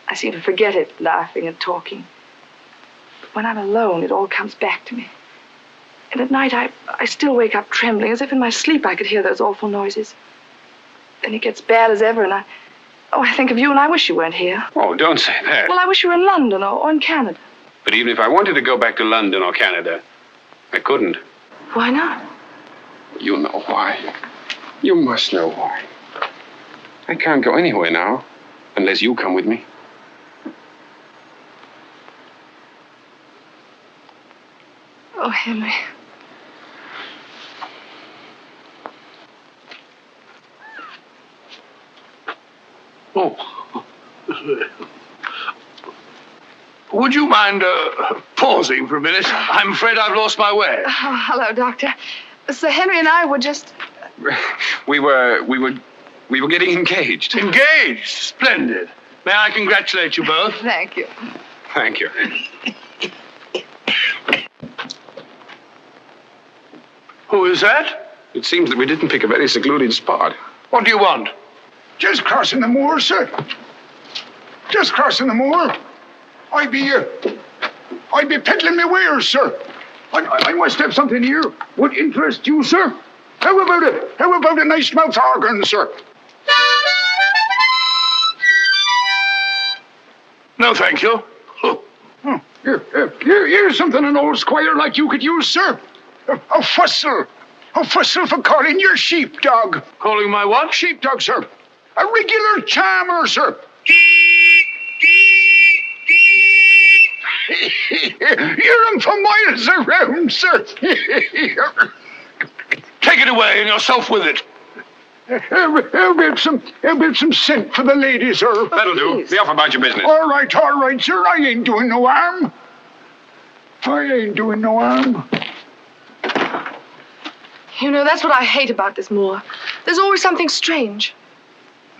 I seem to forget it, laughing and talking. But when I'm alone, it all comes back to me. And at night, I still wake up trembling, as if in my sleep I could hear those awful noises. Then it gets bad as ever, and I think of you, and I wish you weren't here. Oh, don't say that. Well, I wish you were in London or in Canada. But even if I wanted to go back to London or Canada, I couldn't. Why not? You know why. You must know why. I can't go anywhere now, unless you come with me. Oh, Henry. Oh. Would you mind pausing for a minute? I'm afraid I've lost my way. Oh, hello, Doctor. Sir Henry and I were just... We were getting engaged. Engaged? Splendid. May I congratulate you both? Thank you. Thank you. Who is that? It seems that we didn't pick a very secluded spot. What do you want? Just crossing the moor, sir. Just crossing the moor. I be peddling my wares, sir. I must have something here would interest you, sir. How about it? How about a nice mouth organ, sir? No, thank you. Here's something an old squire like you could use, sir. A fussel. A fussel for calling your sheepdog. Calling my what? Sheepdog, sir. A regular charmer, sir. Hear him for miles around, sir. Take it away and yourself with it. I'll get some scent for the lady, sir. That'll do. Be off about your business. All right, sir. I ain't doing no harm. You know, that's what I hate about this moor. There's always something strange.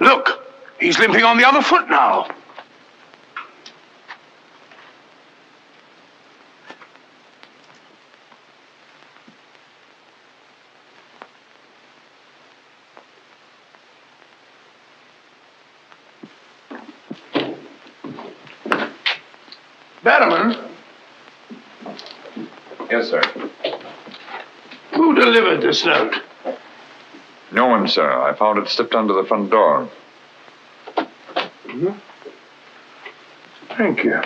Look, he's limping on the other foot now. Barrowman? Yes, sir. Who delivered this note? No one, sir. I found it slipped under the front door. Thank you.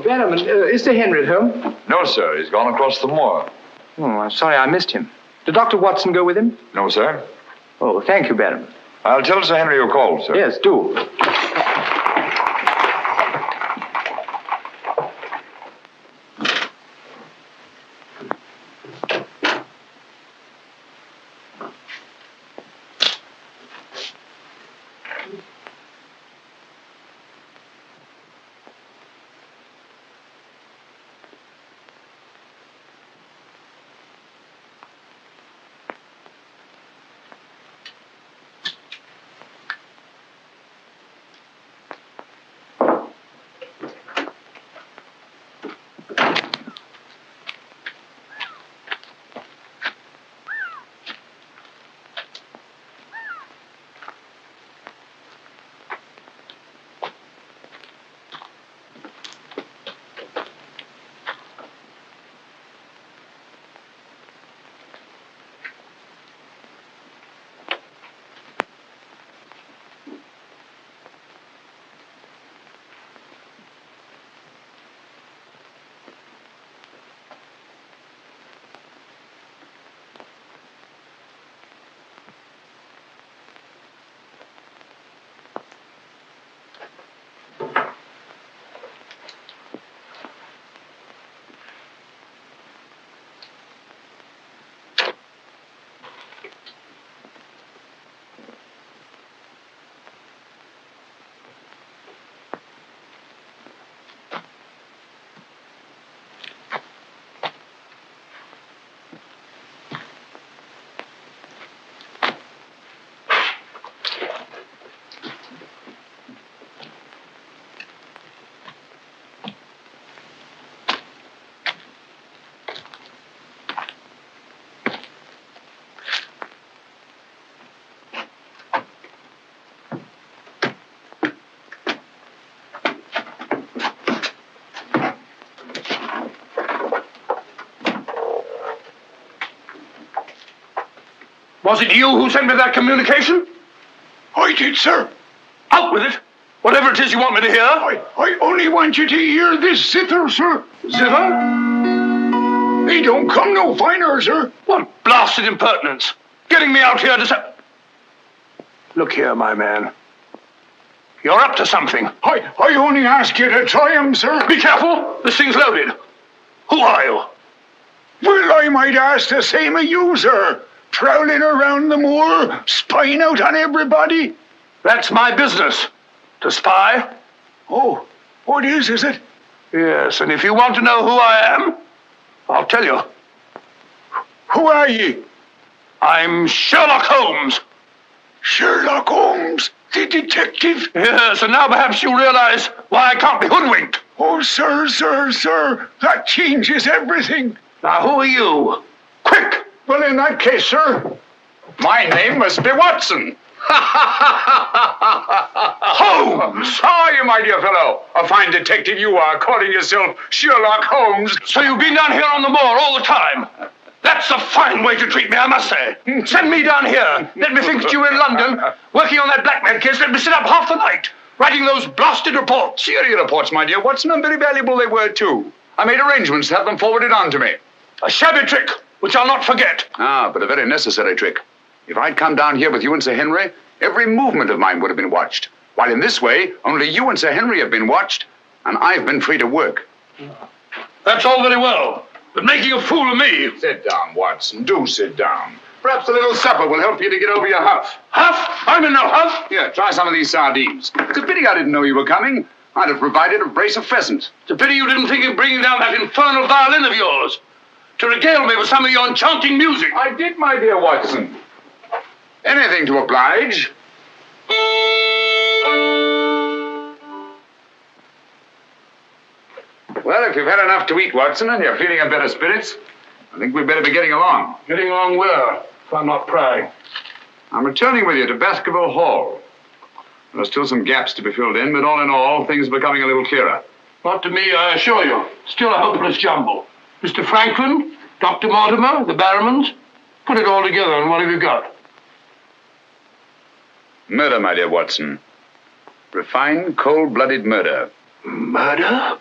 Barrowman, is Sir Henry at home? No, sir. He's gone across the moor. Oh, I'm sorry I missed him. Did Dr. Watson go with him? No, sir. Oh, thank you, Barrowman. I'll tell Sir Henry you called, sir. Yes, do. Was it you who sent me that communication? I did, sir. Out with it. Whatever it is you want me to hear. I only want you to hear this zither, sir. Zither? He don't come no finer, sir. What blasted impertinence. Getting me out here to say... Look here, my man. You're up to something. I only ask you to try him, sir. Be careful. This thing's loaded. Who are you? Well, I might ask the same of you, sir. Prowling around the moor, spying out on everybody. That's my business. To spy. Oh, what is it? Yes, and if you want to know who I am, I'll tell you. Who are ye? I'm Sherlock Holmes. Sherlock Holmes, the detective? Yes, and now perhaps you realize why I can't be hoodwinked. Oh, sir, that changes everything. Now, who are you? Quick! Well, in that case, sir... My name must be Watson. Holmes! How are you, my dear fellow? A fine detective you are, calling yourself Sherlock Holmes. So you've been down here on the moor all the time? That's a fine way to treat me, I must say. Send me down here. Let me think that you were in London, working on that blackmail case. Let me sit up half the night, writing those blasted reports. Serious reports, my dear, Watson, and very valuable they were, too. I made arrangements to have them forwarded on to me. A shabby trick, which I'll not forget. Ah, but a very necessary trick. If I'd come down here with you and Sir Henry, every movement of mine would have been watched. While in this way, only you and Sir Henry have been watched, and I've been free to work. That's all very well, but making a fool of me. Sit down, Watson. Do sit down. Perhaps a little supper will help you to get over your huff. Huff? I'm in no huff. Here, try some of these sardines. It's a pity I didn't know you were coming. I'd have provided a brace of pheasants. It's a pity you didn't think of bringing down that infernal violin of yours to regale me with some of your enchanting music. I did, my dear Watson. Anything to oblige. Well, if you've had enough to eat, Watson, and you're feeling in better spirits, I think we'd better be getting along. Getting along where, if I'm not prying? I'm returning with you to Baskerville Hall. There are still some gaps to be filled in, but all in all, things are becoming a little clearer. Not to me, I assure you. Still a hopeless jumble. Mr. Franklin, Dr. Mortimer, the Barrowmans. Put it all together, and what have you got? Murder, my dear Watson. Refined, cold-blooded murder. Murder?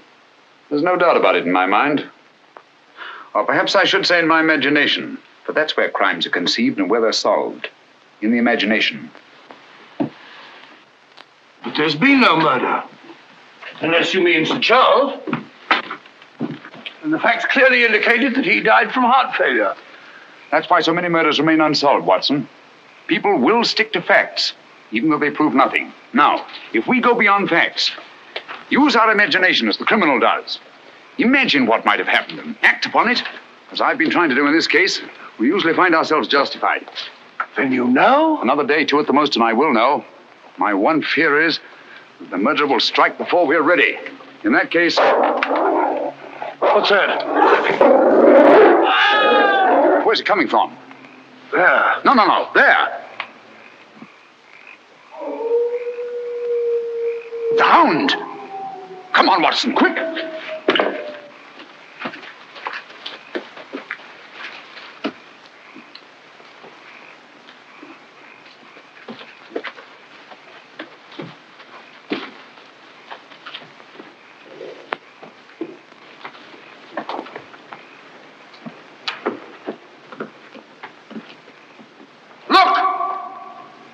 There's no doubt about it in my mind. Or perhaps I should say in my imagination, for that's where crimes are conceived and where they're solved. In the imagination. But there's been no murder. Unless you mean Sir Charles. And the facts clearly indicated that he died from heart failure. That's why so many murders remain unsolved, Watson. People will stick to facts, even though they prove nothing. Now, if we go beyond facts, use our imagination as the criminal does. Imagine what might have happened and act upon it. As I've been trying to do in this case, we usually find ourselves justified. Then you know? Another day, two at the most, and I will know. My one fear is that the murderer will strike before we're ready. In that case... What's that? Where's it coming from? There. No. There. The Hound. Come on, Watson, quick.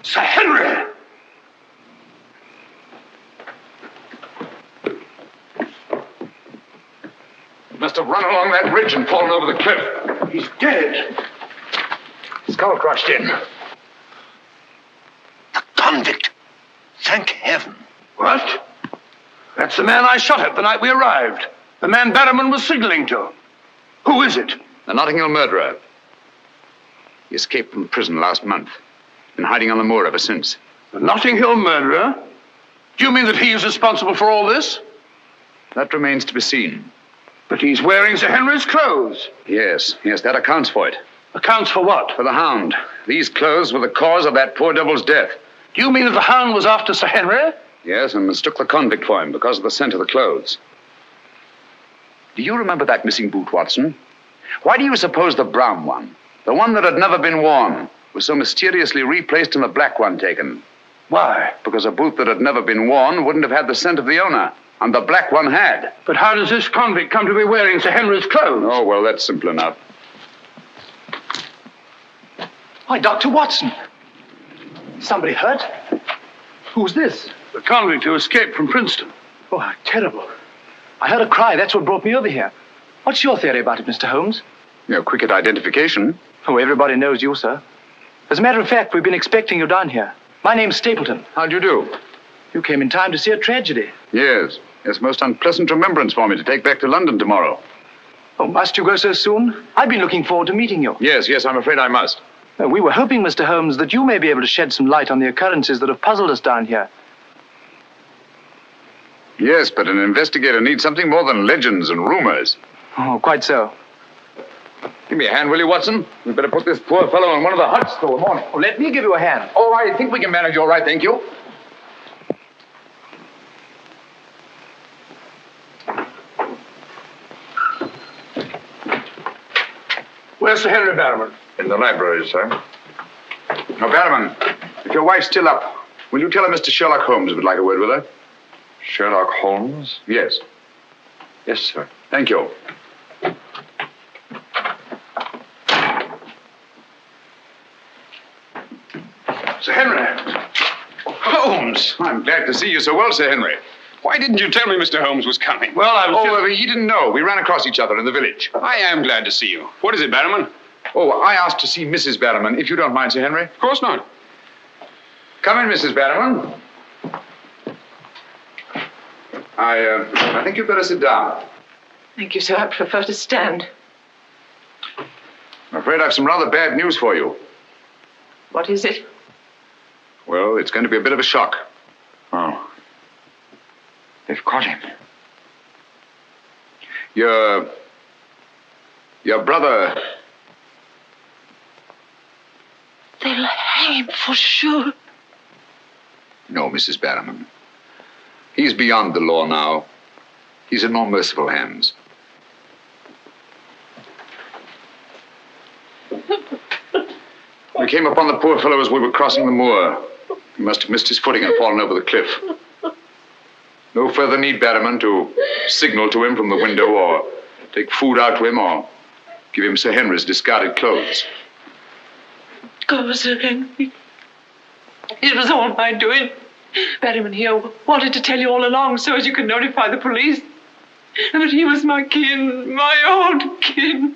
Sir Henry! He must have run along that ridge and fallen over the cliff. He's dead. Skull crushed in. The convict. Thank heaven. What? That's the man I shot at the night we arrived. The man Barrowman was signaling to. Who is it? The Notting Hill murderer. He escaped from prison last month. Been hiding on the moor ever since. The Notting Hill murderer? Do you mean that he is responsible for all this? That remains to be seen. But he's wearing Sir Henry's clothes. Yes, that accounts for it. Accounts for what? For the Hound. These clothes were the cause of that poor devil's death. Do you mean that the Hound was after Sir Henry? Yes, and mistook the convict for him because of the scent of the clothes. Do you remember that missing boot, Watson? Why do you suppose the brown one, the one that had never been worn, was so mysteriously replaced and the black one taken? Why? Because a boot that had never been worn wouldn't have had the scent of the owner, and the black one had. But how does this convict come to be wearing Sir Henry's clothes? Oh, well, that's simple enough. Why, Dr. Watson. Somebody hurt? Who's this? The convict who escaped from Princeton. Oh, how terrible. I heard a cry. That's what brought me over here. What's your theory about it, Mr. Holmes? You're quick at identification. Oh, everybody knows you, sir. As a matter of fact, we've been expecting you down here. My name's Stapleton. How do you do? You came in time to see a tragedy. Yes, most unpleasant remembrance for me to take back to London tomorrow. Oh, must you go so soon? I've been looking forward to meeting you. Yes, I'm afraid I must. We were hoping, Mr. Holmes, that you may be able to shed some light on the occurrences that have puzzled us down here. Yes, but an investigator needs something more than legends and rumors. Oh, quite so. Give me a hand, will you, Watson? We'd better put this poor fellow in one of the huts till the morning. Oh, let me give you a hand. Oh, I think we can manage all right, thank you. Where's Sir Henry Barrowman? In the library, sir. Now, Barrowman, if your wife's still up, will you tell her Mr. Sherlock Holmes would like a word with her? Sherlock Holmes? Yes. Yes, sir. Thank you. Sir Henry. Holmes! I'm glad to see you so well, Sir Henry. Why didn't you tell me Mr. Holmes was coming? Well, I was he didn't know. We ran across each other in the village. I am glad to see you. What is it, Barrowman? Oh, I asked to see Mrs. Barrowman, if you don't mind, Sir Henry. Of course not. Come in, Mrs. Barrowman. I think you'd better sit down. Thank you, sir. I prefer to stand. I'm afraid I've some rather bad news for you. What is it? Well, it's going to be a bit of a shock. Oh. They've caught him. Your brother... They'll hang him for sure. No, Mrs. Barrowman. He's beyond the law now. He's in more merciful hands. We came upon the poor fellow as we were crossing the moor. He must have missed his footing and fallen over the cliff. No further need, Barrowman, to signal to him from the window or take food out to him or give him Sir Henry's discarded clothes. Oh, Sir Henry. It was all my doing. Barrowman here wanted to tell you all along so as you could notify the police. But he was my kin, my old kin.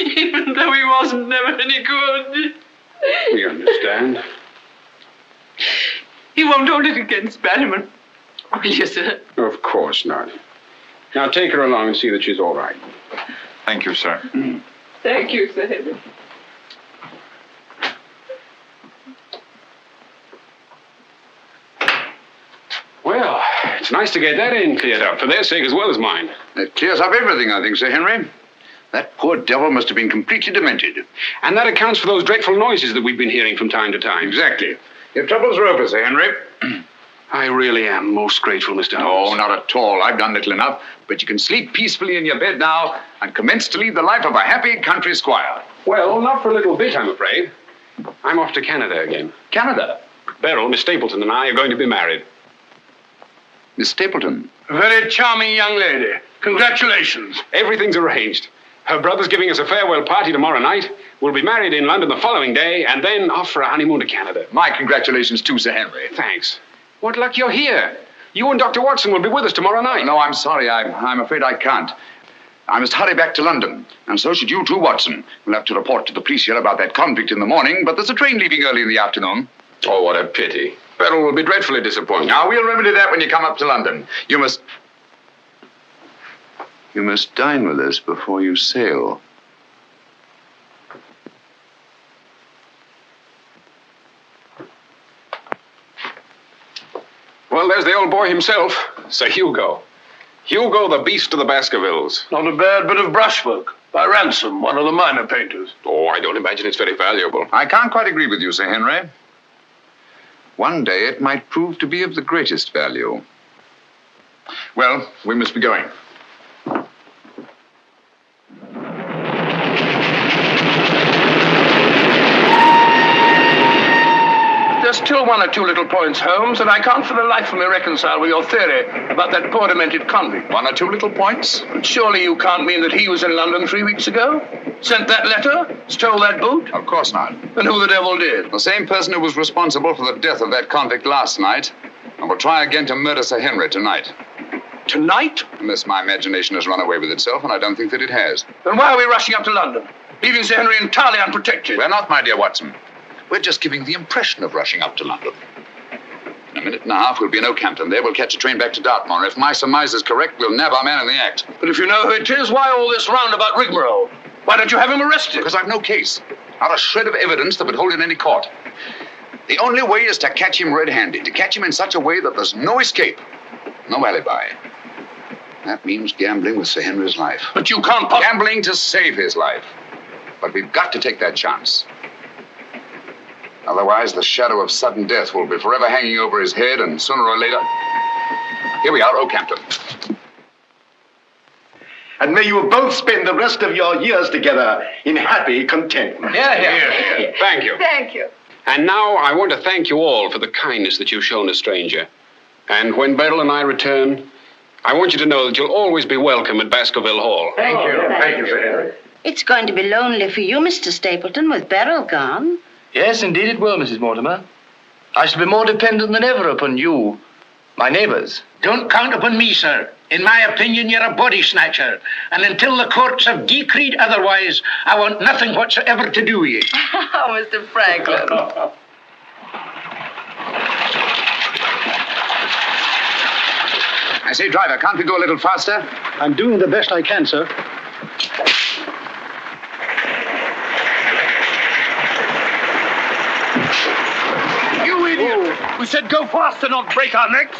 Even though he wasn't never any good. We understand. You won't hold it against Barrowman, will you, sir? Of course not. Now take her along and see that she's all right. Thank you, sir. Thank you, Sir Henry. Well, it's nice to get that in cleared up, for their sake as well as mine. That clears up everything, I think, Sir Henry. That poor devil must have been completely demented. And that accounts for those dreadful noises that we've been hearing from time to time. Exactly. Your troubles are over, Sir Henry. I really am most grateful, Mr. Holmes. No, not at all. I've done little enough. But you can sleep peacefully in your bed now and commence to lead the life of a happy country squire. Well, not for a little bit, I'm afraid. I'm off to Canada again. Canada? Beryl, Miss Stapleton, and I are going to be married. Miss Stapleton? A very charming young lady. Congratulations. Everything's arranged. Her brother's giving us a farewell party tomorrow night. We'll be married in London the following day, and then off for a honeymoon to Canada. My congratulations too, Sir Henry. Thanks. What luck you're here. You and Dr. Watson will be with us tomorrow night. No, I'm sorry. I'm afraid I can't. I must hurry back to London, and so should you too, Watson. We'll have to report to the police here about that convict in the morning, but there's a train leaving early in the afternoon. Oh, what a pity. Beryl will be dreadfully disappointed. Now, we'll remedy that when you come up to London. You must dine with us before you sail. Well, there's the old boy himself, Sir Hugo. Hugo, the beast of the Baskervilles. Not a bad bit of brushwork. By Ransom, one of the minor painters. Oh, I don't imagine it's very valuable. I can't quite agree with you, Sir Henry. One day it might prove to be of the greatest value. Well, we must be going. There's still one or two little points, Holmes, that I can't for the life of me reconcile with your theory about that poor demented convict. One or two little points? But surely you can't mean that he was in London 3 weeks ago? Sent that letter? Stole that boot? Of course not. Then who the devil did? The same person who was responsible for the death of that convict last night and will try again to murder Sir Henry tonight. Tonight? Unless my imagination has run away with itself, and I don't think that it has. Then why are we rushing up to London, leaving Sir Henry entirely unprotected? We're not, my dear Watson. We're just giving the impression of rushing up to London. In a minute and a half, we'll be in Oakhampton. There, we'll catch a train back to Dartmoor. If my surmise is correct, we'll nab our man in the act. But if you know who it is, why all this roundabout rigmarole? Why don't you have him arrested? Because I've no case. Not a shred of evidence that would hold in any court. The only way is to catch him red-handed, to catch him in such a way that there's no escape, no alibi. That means gambling with Sir Henry's life. But you can't Gambling to save his life. But we've got to take that chance. Otherwise, the shadow of sudden death will be forever hanging over his head, and sooner or later... Here we are, Oakhampton. And may you both spend the rest of your years together in happy contentment. Yeah. Thank you. Thank you. And now I want to thank you all for the kindness that you've shown a stranger. And when Beryl and I return, I want you to know that you'll always be welcome at Baskerville Hall. Thank you. Thank you, Sir Henry. It's going to be lonely for you, Mr. Stapleton, with Beryl gone. Yes, indeed it will, Mrs. Mortimer. I shall be more dependent than ever upon you, my neighbours. Don't count upon me, sir. In my opinion, you're a body snatcher. And until the courts have decreed otherwise, I want nothing whatsoever to do with you. Oh, Mr. Franklin. I say, driver, can't we go a little faster? I'm doing the best I can, sir. You idiot! We said go faster, not break our necks.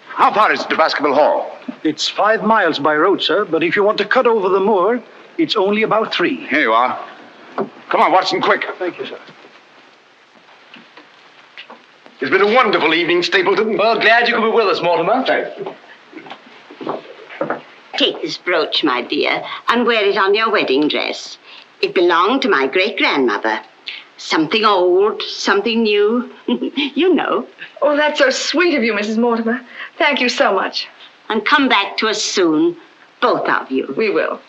How far is it to Baskerville Hall? It's 5 miles by road, sir, but if you want to cut over the moor, it's only about 3. Here you are. Come on, Watson, quick. Thank you, sir. It's been a wonderful evening, Stapleton. Well, glad you could be with us, Mortimer. Thank you. Take this brooch, my dear, and wear it on your wedding dress. It belonged to my great-grandmother. Something old, something new. You know. Oh, that's so sweet of you, Mrs. Mortimer. Thank you so much. And come back to us soon, both of you. We will.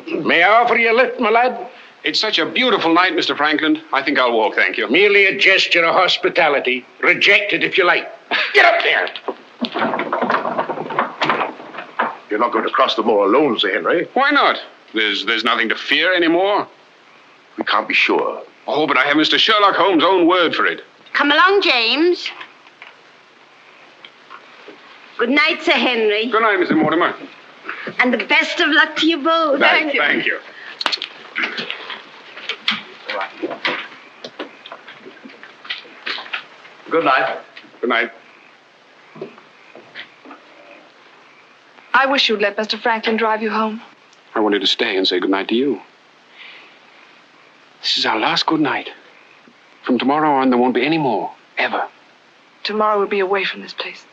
May I offer you a lift, my lad? It's such a beautiful night, Mr. Franklin. I think I'll walk, thank you. Merely a gesture of hospitality. Reject it if you like. Get up there! You're not going to cross the moor alone, Sir Henry. Why not? There's nothing to fear anymore. We can't be sure. Oh, but I have Mr. Sherlock Holmes' own word for it. Come along, James. Good night, Sir Henry. Good night, Mrs. Mortimer. And the best of luck to you both. Thank you. Good night. Good night. I wish you'd let Mr. Franklin drive you home. I wanted to stay and say good night to you. This is our last good night. From tomorrow on, there won't be any more, ever. Tomorrow we'll be away from this place.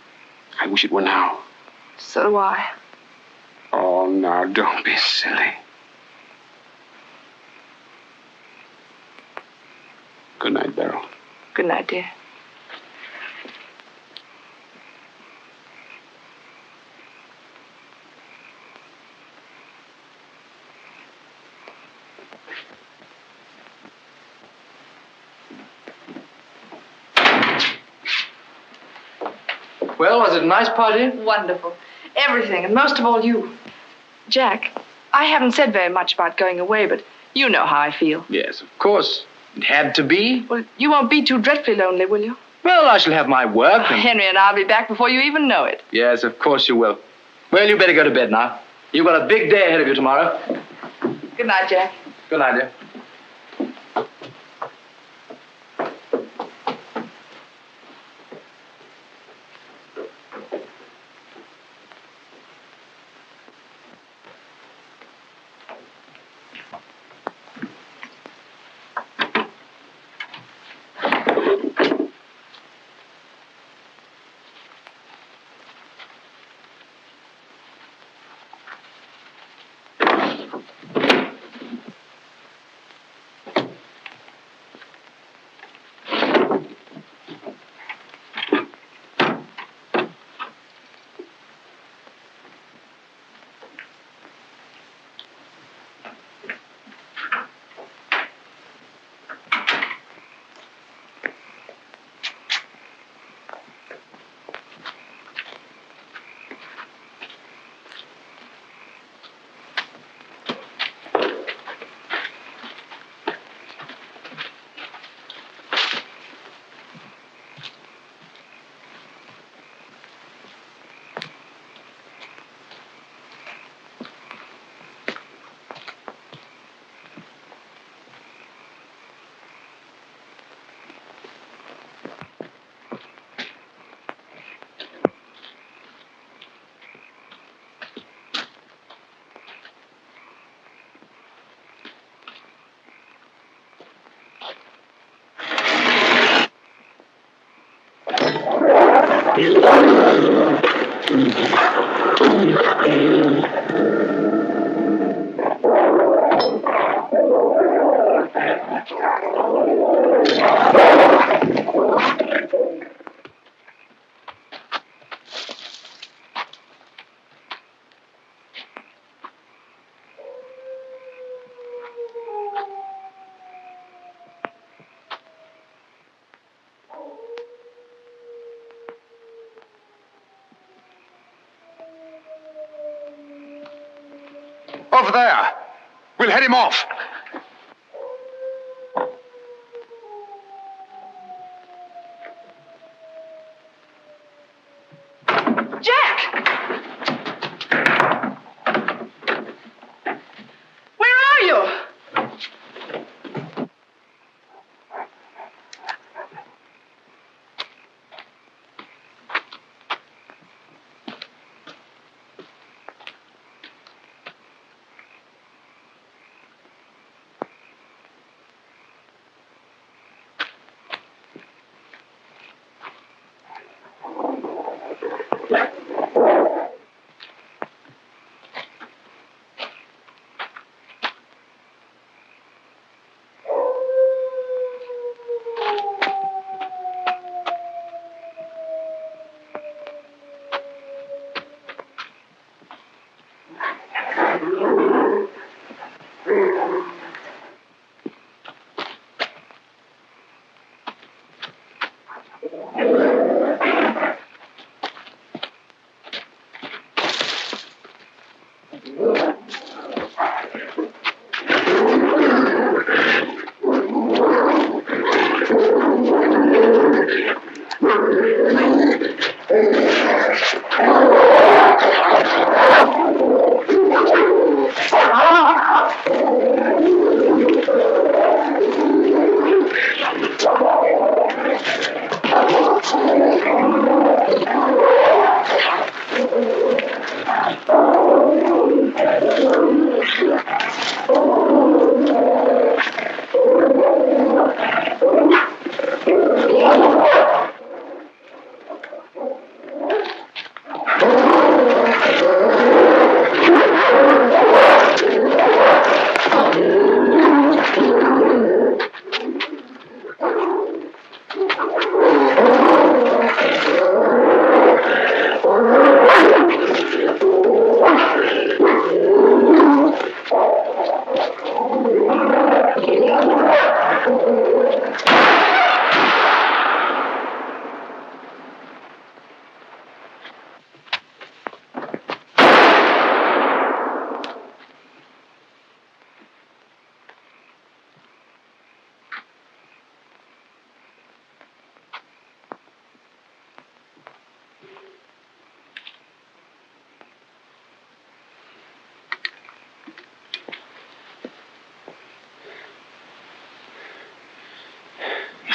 I wish it were now. So do I. Oh, now, don't be silly. Good night, Beryl. Good night, dear. Well, was it a nice party? Wonderful. Everything, and most of all you. Jack, I haven't said very much about going away, but you know how I feel. Yes, of course. It had to be. Well, you won't be too dreadfully lonely, will you? Well, I shall have my work. And... Henry and I'll be back before you even know it. Yes, of course you will. Well, you better go to bed now. You've got a big day ahead of you tomorrow. Good night, Jack. Good night, dear. Over there. We'll head him off. Jack! Where are you?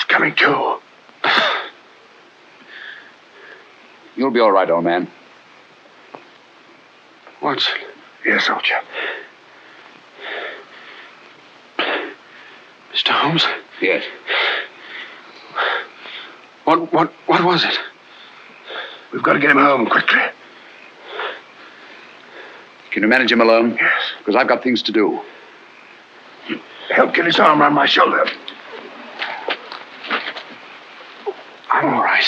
Coming to. You'll be all right, old man. Watson. Yes, soldier. Mr. Holmes? Yes. What was it? We've got to get him home quickly. Can you manage him alone? Yes. Because I've got things to do. Help get his arm around my shoulder. I'm all right.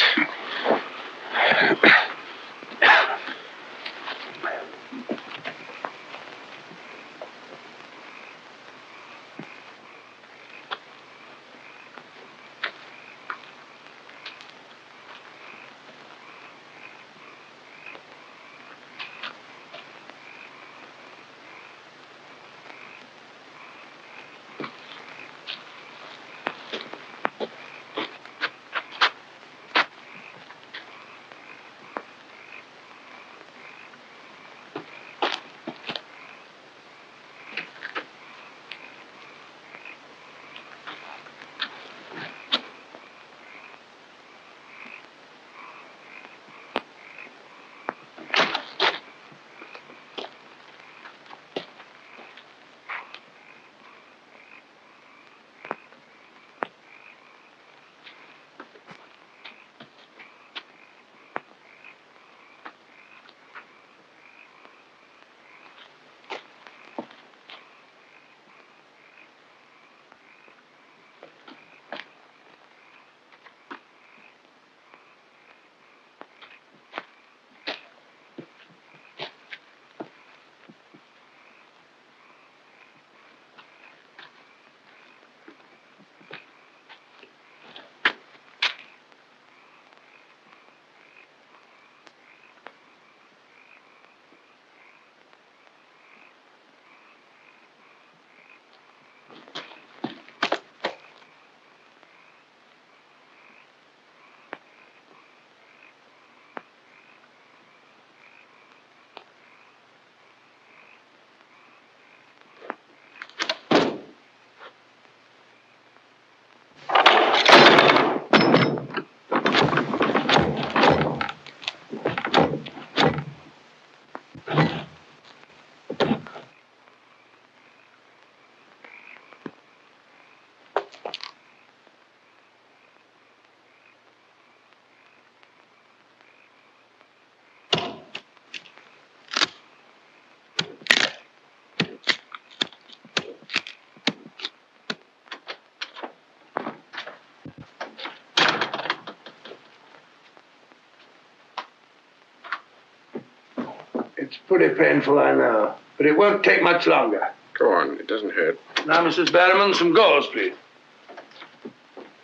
It's pretty painful, I know. But it won't take much longer. Go on, it doesn't hurt. Now, Mrs. Barrowman, some gauze, please.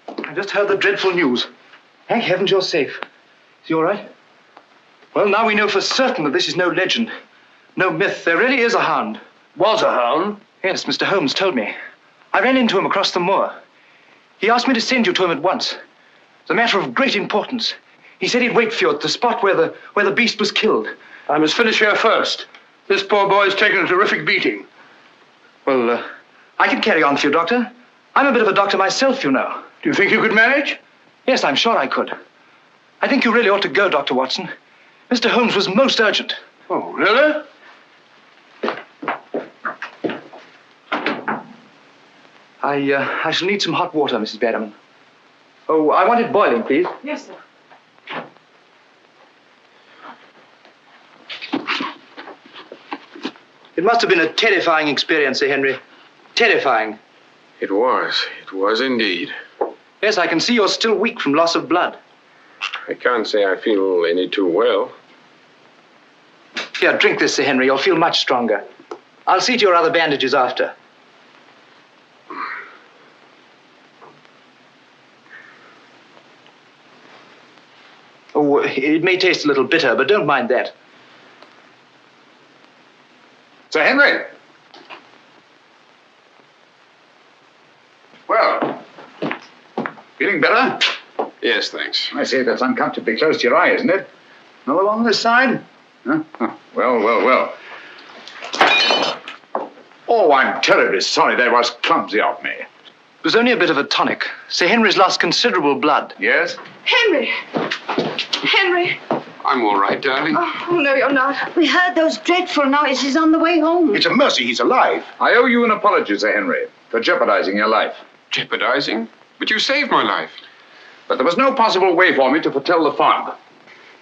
I just heard the dreadful news. Thank heavens you're safe. Is he all right? Well, now we know for certain that this is no legend, no myth. There really is a hound. Was a hound? Yes, Mr. Holmes told me. I ran into him across the moor. He asked me to send you to him at once. It's a matter of great importance. He said he'd wait for you at the spot where the beast was killed. I must finish here first. This poor boy's taken a terrific beating. Well, I can carry on for you, Doctor. I'm a bit of a doctor myself, you know. Do you think you could manage? Yes, I'm sure I could. I think you really ought to go, Dr. Watson. Mr. Holmes was most urgent. Oh, really? I shall need some hot water, Mrs. Barrowman. Oh, I want it boiling, please. Yes, sir. It must have been a terrifying experience, Sir Henry. Terrifying. It was indeed. Yes, I can see you're still weak from loss of blood. I can't say I feel any too well. Here, drink this, Sir Henry. You'll feel much stronger. I'll see to your other bandages after. Oh, it may taste a little bitter, but don't mind that. Sir Henry! Well, feeling better? Yes, thanks. I say that's uncomfortably close to your eye, isn't it? Another one on this side? Huh? Oh, well. Oh, I'm terribly sorry. That was clumsy of me. It was only a bit of a tonic. Sir Henry's lost considerable blood. Yes? Henry! Henry! I'm all right, darling. Oh, no, you're not. We heard those dreadful noises on the way home. It's a mercy he's alive. I owe you an apology, Sir Henry, for jeopardizing your life. Jeopardizing? But you saved my life. But there was no possible way for me to foretell the fog.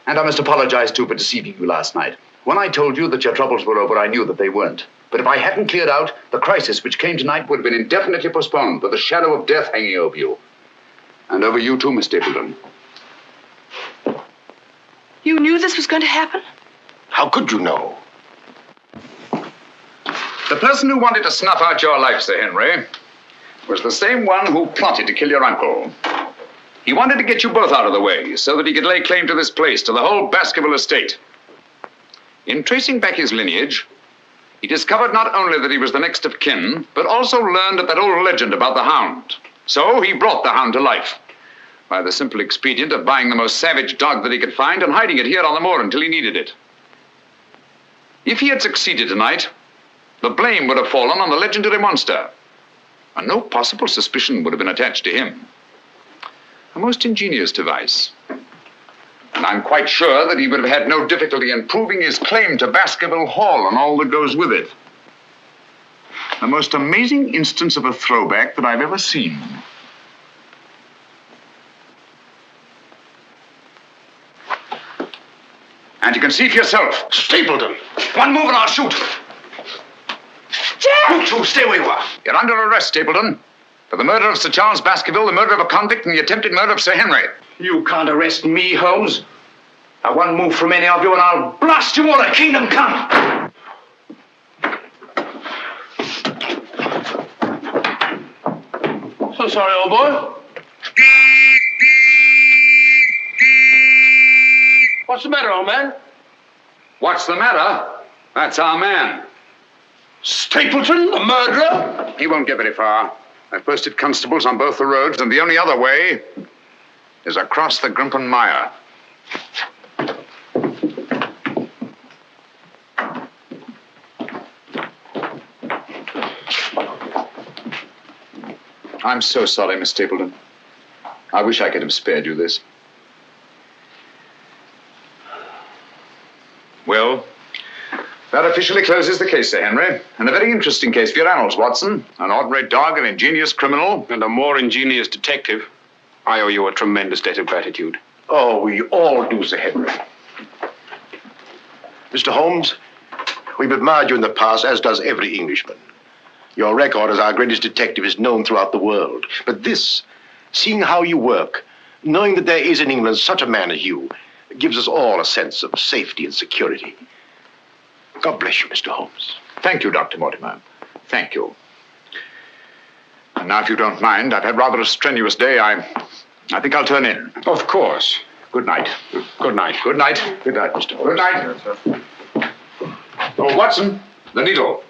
And I must apologize, too, for deceiving you last night. When I told you that your troubles were over, I knew that they weren't. But if I hadn't cleared out, the crisis which came tonight would have been indefinitely postponed, with the shadow of death hanging over you. And over you, too, Miss Stapleton. You knew this was going to happen? How could you know? The person who wanted to snuff out your life, Sir Henry, was the same one who plotted to kill your uncle. He wanted to get you both out of the way so that he could lay claim to this place, to the whole Baskerville estate. In tracing back his lineage, he discovered not only that he was the next of kin, but also learned of that old legend about the Hound. So he brought the Hound to life by the simple expedient of buying the most savage dog that he could find and hiding it here on the moor until he needed it. If he had succeeded tonight, the blame would have fallen on the legendary monster, and no possible suspicion would have been attached to him. A most ingenious device. And I'm quite sure that he would have had no difficulty in proving his claim to Baskerville Hall and all that goes with it. The most amazing instance of a throwback that I've ever seen. And you can see for yourself. Stapleton! One move and I'll shoot. Jack! You two, stay where you are. You're under arrest, Stapleton. For the murder of Sir Charles Baskerville, the murder of a convict, and the attempted murder of Sir Henry. You can't arrest me, Holmes. Now, one move from any of you and I'll blast you all to kingdom come. So sorry, old boy. What's the matter, old man? What's the matter? That's our man. Stapleton, the murderer? He won't get very far. I've posted constables on both the roads, and the only other way is across the Grimpen Mire. I'm so sorry, Miss Stapleton. I wish I could have spared you this. Well, that officially closes the case, Sir Henry. And a very interesting case for your annals, Watson. An ordinary dog, an ingenious criminal. And a more ingenious detective. I owe you a tremendous debt of gratitude. Oh, we all do, Sir Henry. Mr. Holmes, we've admired you in the past, as does every Englishman. Your record as our greatest detective is known throughout the world. But this, seeing how you work, knowing that there is in England such a man as you, gives us all a sense of safety and security. God bless you, Mr. Holmes. Thank you, Dr. Mortimer. Thank you. And now, if you don't mind, I've had rather a strenuous day. I think I'll turn in. Of course. Good night. Good night. Good night. Good night, Mr. Holmes. Good night. Oh, Watson, the needle.